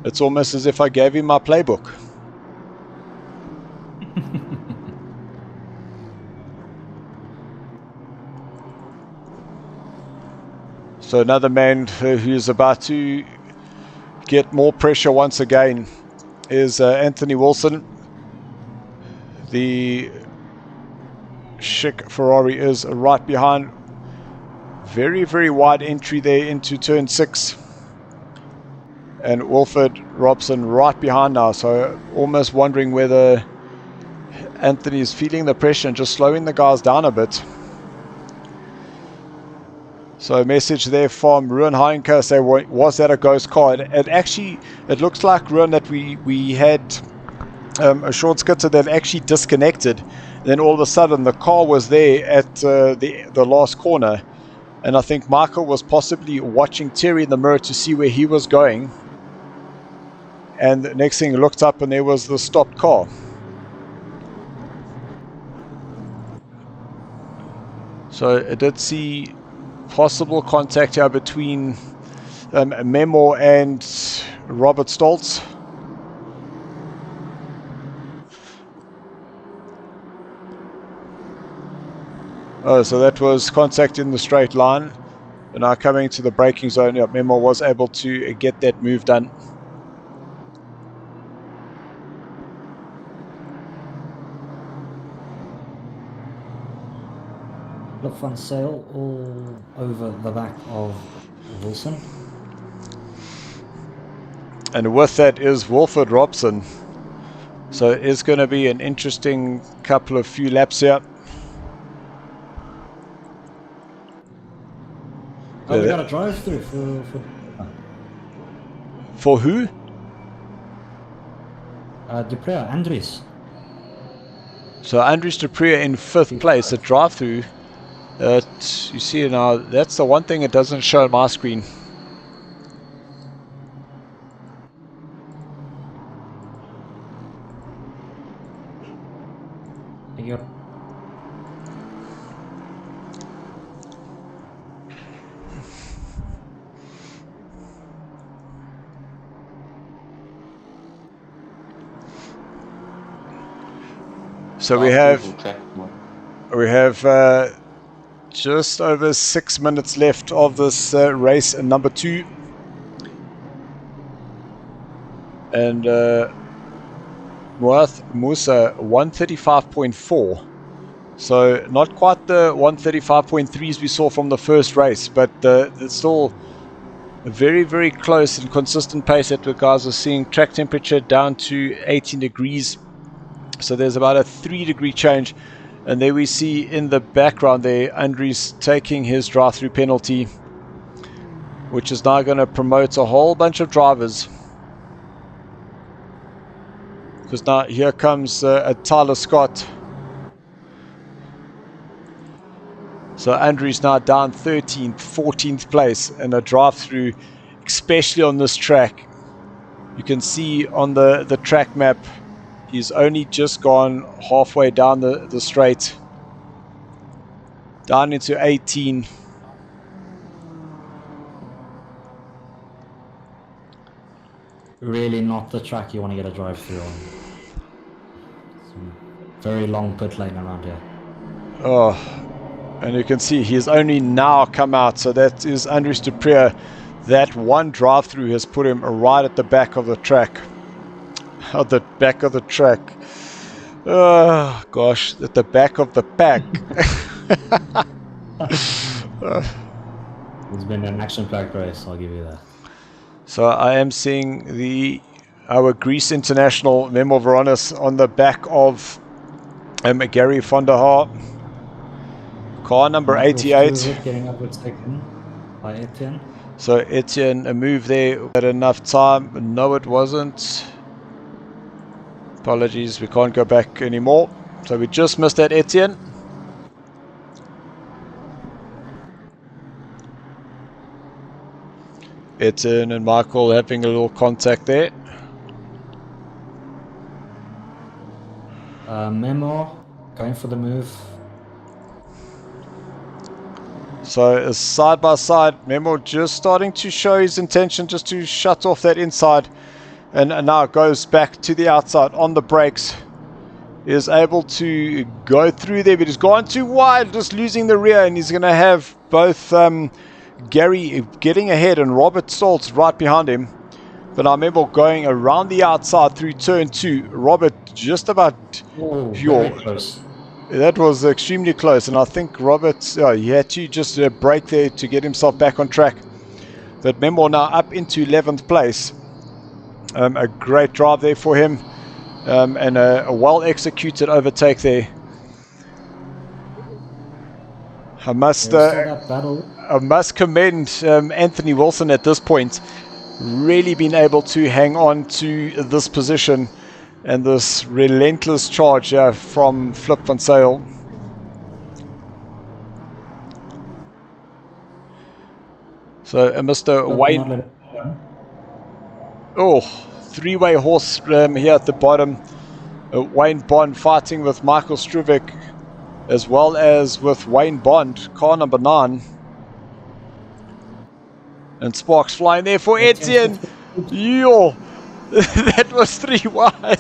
It's almost as if I gave him my playbook. So another man who's about to get more pressure once again is Anthony Wilson. The Schick Ferrari is right behind. Very, very wide entry there into turn 6. And Wilfred Robson right behind now, so almost wondering whether Anthony is feeling the pressure and just slowing the guys down a bit. So a message there from Ruan Heinke say, was that a ghost car? It looks like, Ruan, that we had a short skitter that actually disconnected. Then all of a sudden the car was there at the last corner. And I think Michael was possibly watching Terry in the mirror to see where he was going. And the next thing he looked up and there was the stopped car. So I did see possible contact here between Memo and Robert Stoltz. Oh, so that was contact in the straight line. And now coming to the braking zone, yeah, Memo was able to get that move done. Look, front sail all over the back of Wilson. And with that is Wilfred Robson. So it's going to be an interesting few laps here. Oh, we got a drive-through For who? Duprea, Andries. So Andries Duprea in 5th place, a drive-through. You see now, that's the one thing it doesn't show on my screen. Yep. So we have just over 6 minutes left of this race number 2. And Musa 135.4. So not quite the 135.3s we saw from the first race, but it's still a very, very close and consistent pace that the guys are seeing. Track temperature down to 18 degrees. So there's about a 3-degree change. And there we see in the background there, Andries taking his drive-through penalty, which is now going to promote a whole bunch of drivers. Because now here comes Tyler Scott. So Andries now down 13th, 14th place in a drive-through, especially on this track. You can see on the track map, he's only just gone halfway down the straight, down into 18. Really not the track you want to get a drive-through on. Some very long pit lane around here. Oh, and you can see he's only now come out. So that is Andries Duprea. That one drive-through has put him right at the back of the track. At the back of the track. Oh, gosh, at the back of the pack. It's been an action-packed race, I'll give you that. So I am seeing our Greece International Memo Veronis on the back of Gary van der Haar. Car number 88. Getting upwards taken by Etienne. So Etienne, a move there at enough time. No, it wasn't. Apologies, we can't go back anymore. So we just missed that Etienne. Etienne and Michael having a little contact there. Memo going for the move. So side by side, Memo just starting to show his intention just to shut off that inside. And now goes back to the outside on the brakes. Is able to go through there, but he's gone too wide, just losing the rear. And he's going to have both Gary getting ahead and Robert Stoltz right behind him. But I remember going around the outside through turn 2. Robert just about very close. That was extremely close, and I think Robert, he had to just break there to get himself back on track. But Memo now up into 11th place. A great drive there for him, and a well-executed overtake there. I must commend Anthony Wilson at this point. Really been able to hang on to this position and this relentless charge from Flip van Zyl. So Mr. Wayne. Oh, three-way horse here at the bottom. Wayne Bond fighting with Michael Struvic, as well as with Wayne Bond, car number 9. And Sparks flying there for Etienne. Yo, that was 3 wide.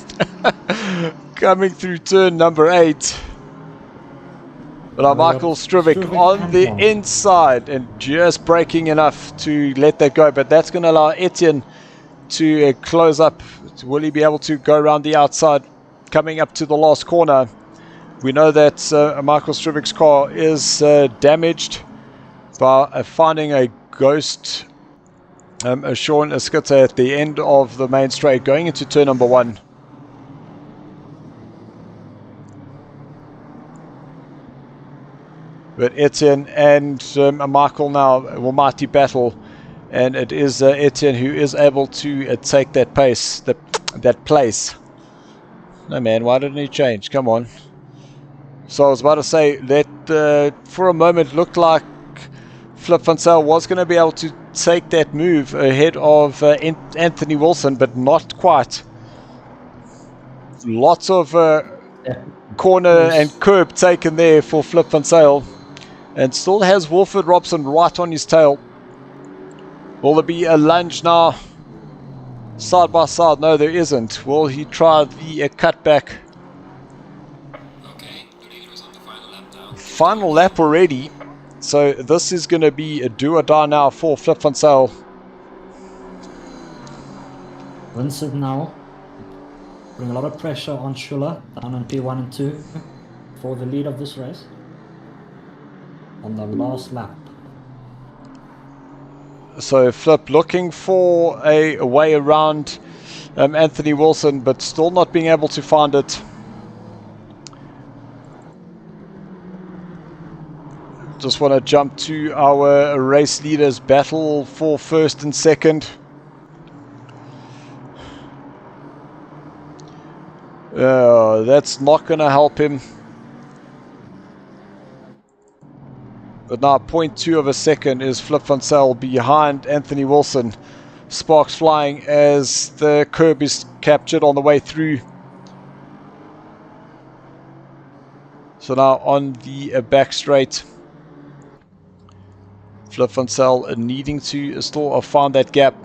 Coming through turn number 8. But our Michael Struvic on the inside and just braking enough to let that go. But that's going to allow Etienne to close up. Will he be able to go around the outside coming up to the last corner? We know that Michael Struvic's car is damaged by finding a ghost Sean Escutter at the end of the main straight going into turn number 1. But Etienne and Michael now will mighty battle, and it is Etienne who is able to take that pace, that place. No man, why didn't he change? Come on. So I was about to say that for a moment looked like Flip van Zyl was going to be able to take that move ahead of Anthony Wilson, but not quite. Lots of corner and curb taken there for Flip van Zyl, and still has Wilfred Robson right on his tail. Will there be a lunge now? Side by side? No, there isn't. Will he try the cutback? Okay, the leader is on the final lap now. Final lap already. So this is going to be a do or die now for Flip van Zyl. Vincent now putting a lot of pressure on Schuller down on P1 and 2 for the lead of this race on the last lap. So Flip looking for a way around Anthony Wilson, but still not being able to find it. Just want to jump to our race leaders battle for first and second. That's not going to help him. But now 0.2 of a second is Flip van Zyl behind Anthony Wilson. Sparks flying as the curb is captured on the way through. So now on the back straight. Flip van Zyl needing to still find that gap.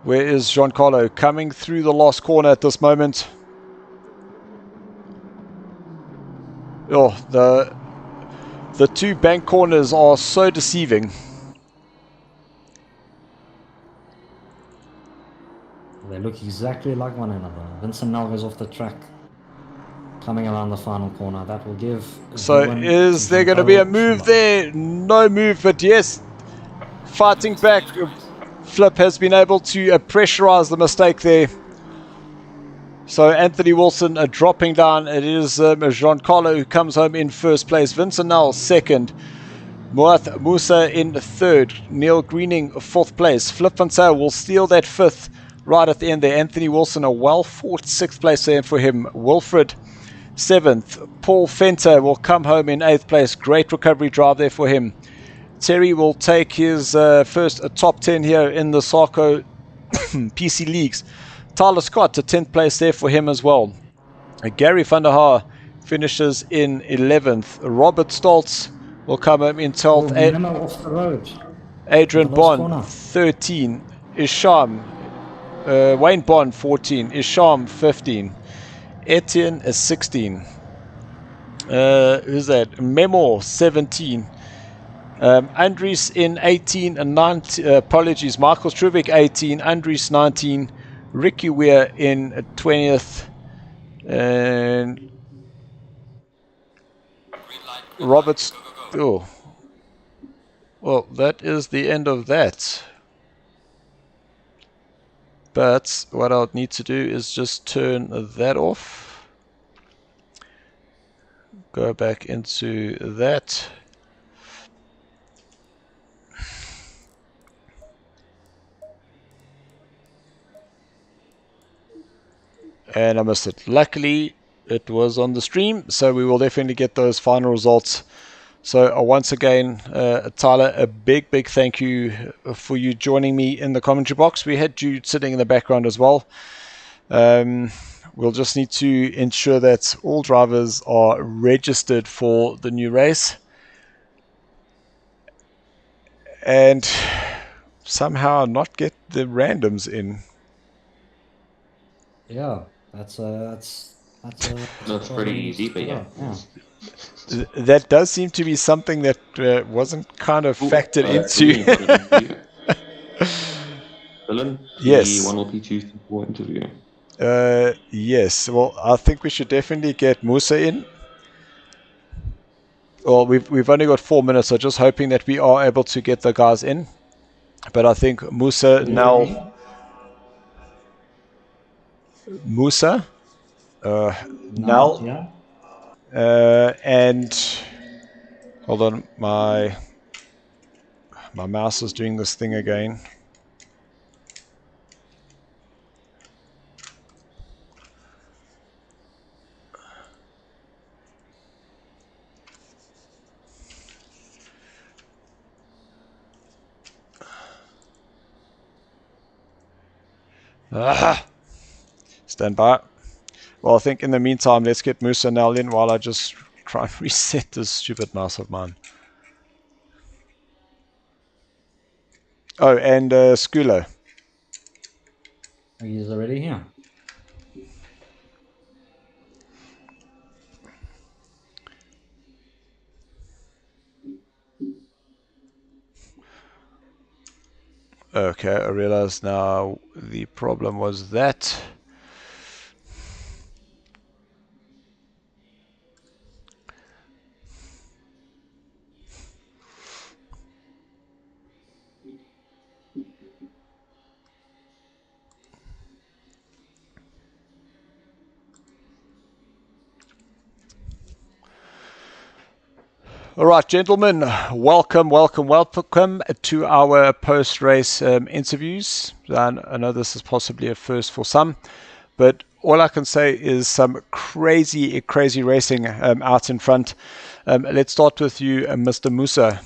Where is Giancarlo? Coming through the last corner at this moment. Oh, the two bank corners are so deceiving. They look exactly like one another. Vincent now goes off the track, coming around the final corner. That will give. So is there going to be a move there? No move, but yes, fighting back. Flip has been able to pressurize the mistake there. So Anthony Wilson dropping down. It is Giancarlo who comes home in first place. Vincent now second. Muath Musa in third. Neil Greening fourth place. Flip van Zyl will steal that fifth right at the end there. Anthony Wilson a well fought sixth place there for him. Wilfred 7th. Paul Fenter will come home in 8th place. Great recovery drive there for him. Terry will take his first top 10 here in the SARCO PC leagues. Tyler Scott a 10th place there for him as well. Gary van der Haar finishes in 11th. Robert Stoltz will come home in 12th. Off the road. Adrian Bond 13. Isham Wayne Bond 14. Isham 15. Etienne is 16. Who's that? Memo 17. Andries in 18 and 19. Apologies. Michael Struvic 18. Andries 19. Ricky Weir in 20th. And Roberts. Oh. Well, that is the end of that. But what I'll need to do is just turn that off. Go back into that. And I missed it. Luckily, it was on the stream, so we will definitely get those final results. So once again, Tyler, a big thank you for you joining me in the commentary box. We had Jude sitting in the background as well. We'll just need to ensure that all drivers are registered for the new race. And somehow not get the randoms in. Yeah, that's pretty easy, but yeah. That does seem to be something that wasn't kind of factored into. Dylan, yes. P1 or P2 for interview. Yes. Well, I think we should definitely get Musa in. Well, we've only got 4 minutes, so just hoping that we are able to get the guys in. But I think Musa now. Musa. Nal. Yeah. And hold on, my mouse is doing this thing again. Stand by. Well, I think in the meantime, let's get Musa now in while I just try and reset this stupid mouse of mine. Oh, and Skulo. He's already here. Okay, I realize now the problem was that. All right, gentlemen, welcome to our post-race interviews. I know this is possibly a first for some, but all I can say is some crazy racing out in front. Let's start with you, Mr. Musa.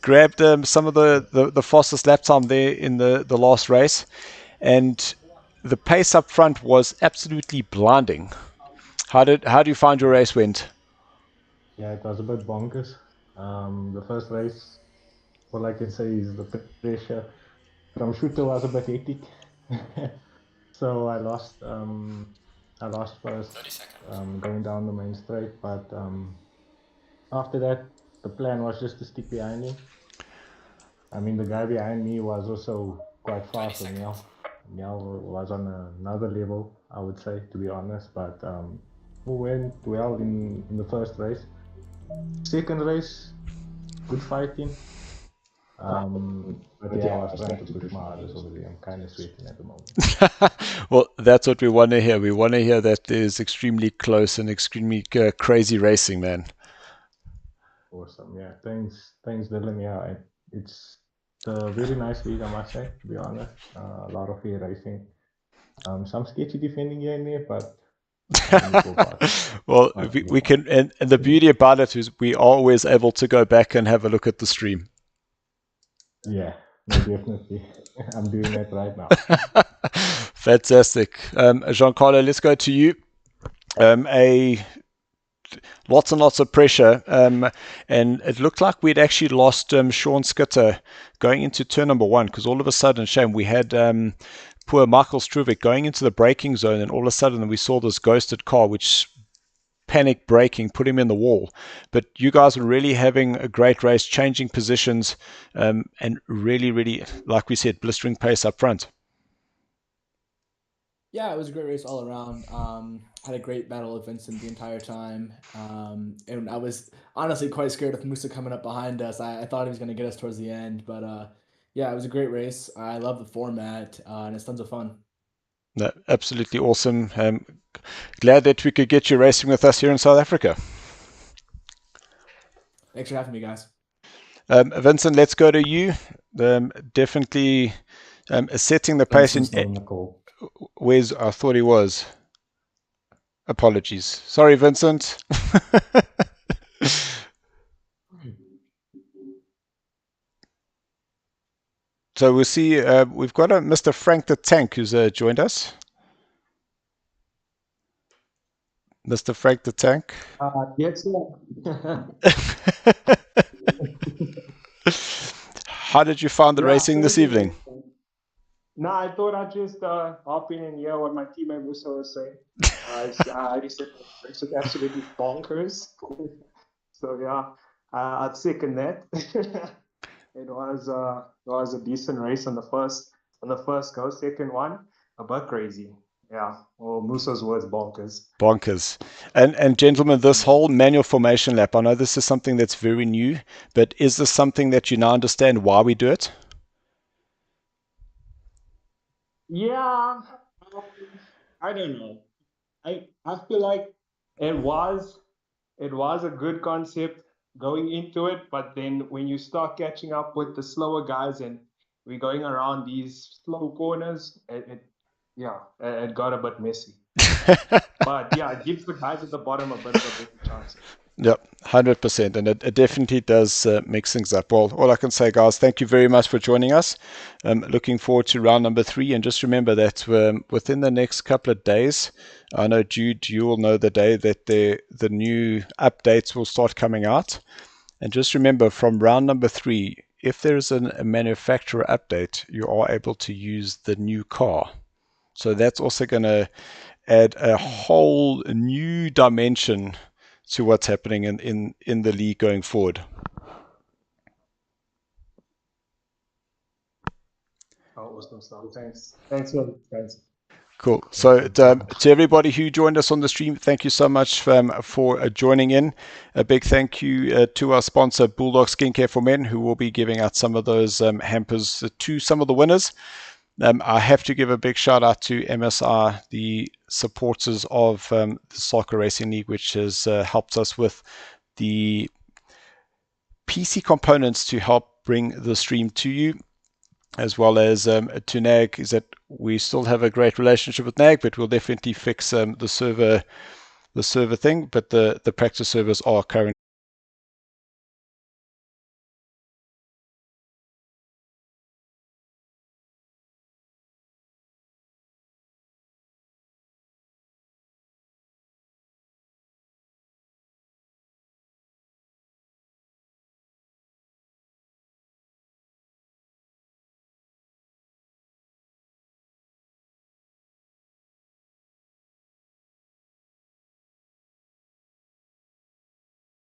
Grabbed some of the fastest lap time there in the last race, and the pace up front was absolutely blinding. How do you find your race went? Yeah, it was a bit bonkers. The first race, all I can say is the pressure from shooter was a bit hectic. So I lost first going down the main straight, but after that the plan was just to stick behind him. I mean, the guy behind me was also quite fast, so Niall was on another level, I would say, to be honest, but we went well in the first race. Second race, good fighting. But yeah, I was trying to push my hardest over there. I'm kind of sweating at the moment. Well, that's what we want to hear. We want to hear that there's extremely close and extremely crazy racing, man. Awesome. Yeah, thanks, Dylan. Yeah, it's a very nice league, I must say, to be honest. A lot of fair racing. Some sketchy defending here and there, but well, we can, and the beauty about it is we are always able to go back and have a look at the stream. Yeah, no, definitely. I'm doing that right now. Fantastic. Giancarlo, let's go to you. Lots and lots of pressure, and it looked like we'd actually lost Sean Skitter going into turn number 1, because all of a sudden, shame, we had poor Michael Struvic going into the braking zone, and all of a sudden we saw this ghosted car, which panic braking, put him in the wall. But you guys were really having a great race, changing positions, and really, like we said, blistering pace up front. Yeah, it was a great race all around. Had a great battle with Vincent the entire time. And I was honestly quite scared of Musa coming up behind us. I thought he was going to get us towards the end, but yeah, it was a great race. I love the format, and it's tons of fun. No, absolutely awesome. Glad that we could get you racing with us here in South Africa. Thanks for having me, guys. Vincent, let's go to you. Definitely setting the pace. Vincent's not on the call. Where's I thought he was. Apologies. Sorry, Vincent. So we'll see. We've got a Mr. Frank the Tank who's joined us. Mr. Frank the Tank. Yes, How did you find the racing this evening? No, I thought I'd just hop in and hear what my teammate Musa was saying. He said it's absolutely bonkers. So yeah, I'd second that. It was a decent race on the first go. Second one, a bit crazy. Yeah, well, Musa's was bonkers. Bonkers. And gentlemen, this whole manual formation lap, I know this is something that's very new, but is this something that you now understand why we do it? Yeah, I don't know. I feel like it was a good concept going into it, but then when you start catching up with the slower guys and we're going around these slow corners, it got a bit messy. But yeah, it gives the guys at the bottom a bit of a better chance. Yep, 100%. And it definitely does mix things up. Well, all I can say, guys, thank you very much for joining us. Looking forward to round number 3. And just remember that within the next couple of days, I know, Jude, you will know the day that the new updates will start coming out. And just remember, from round number 3, if there is a manufacturer update, you are able to use the new car. So that's also going to add a whole new dimension to what's happening in the league going forward. Oh, awesome stuff. Thanks, guys. Cool. So to everybody who joined us on the stream, thank you so much for joining in. A big thank you to our sponsor, Bulldog Skincare for Men, who will be giving out some of those hampers to some of the winners. I have to give a big shout out to MSI, the supporters of the SARCO Racing League, which has helped us with the PC components to help bring the stream to you, as well as to NAG. Is that we still have a great relationship with NAG, but we'll definitely fix the server thing. But the practice servers are currently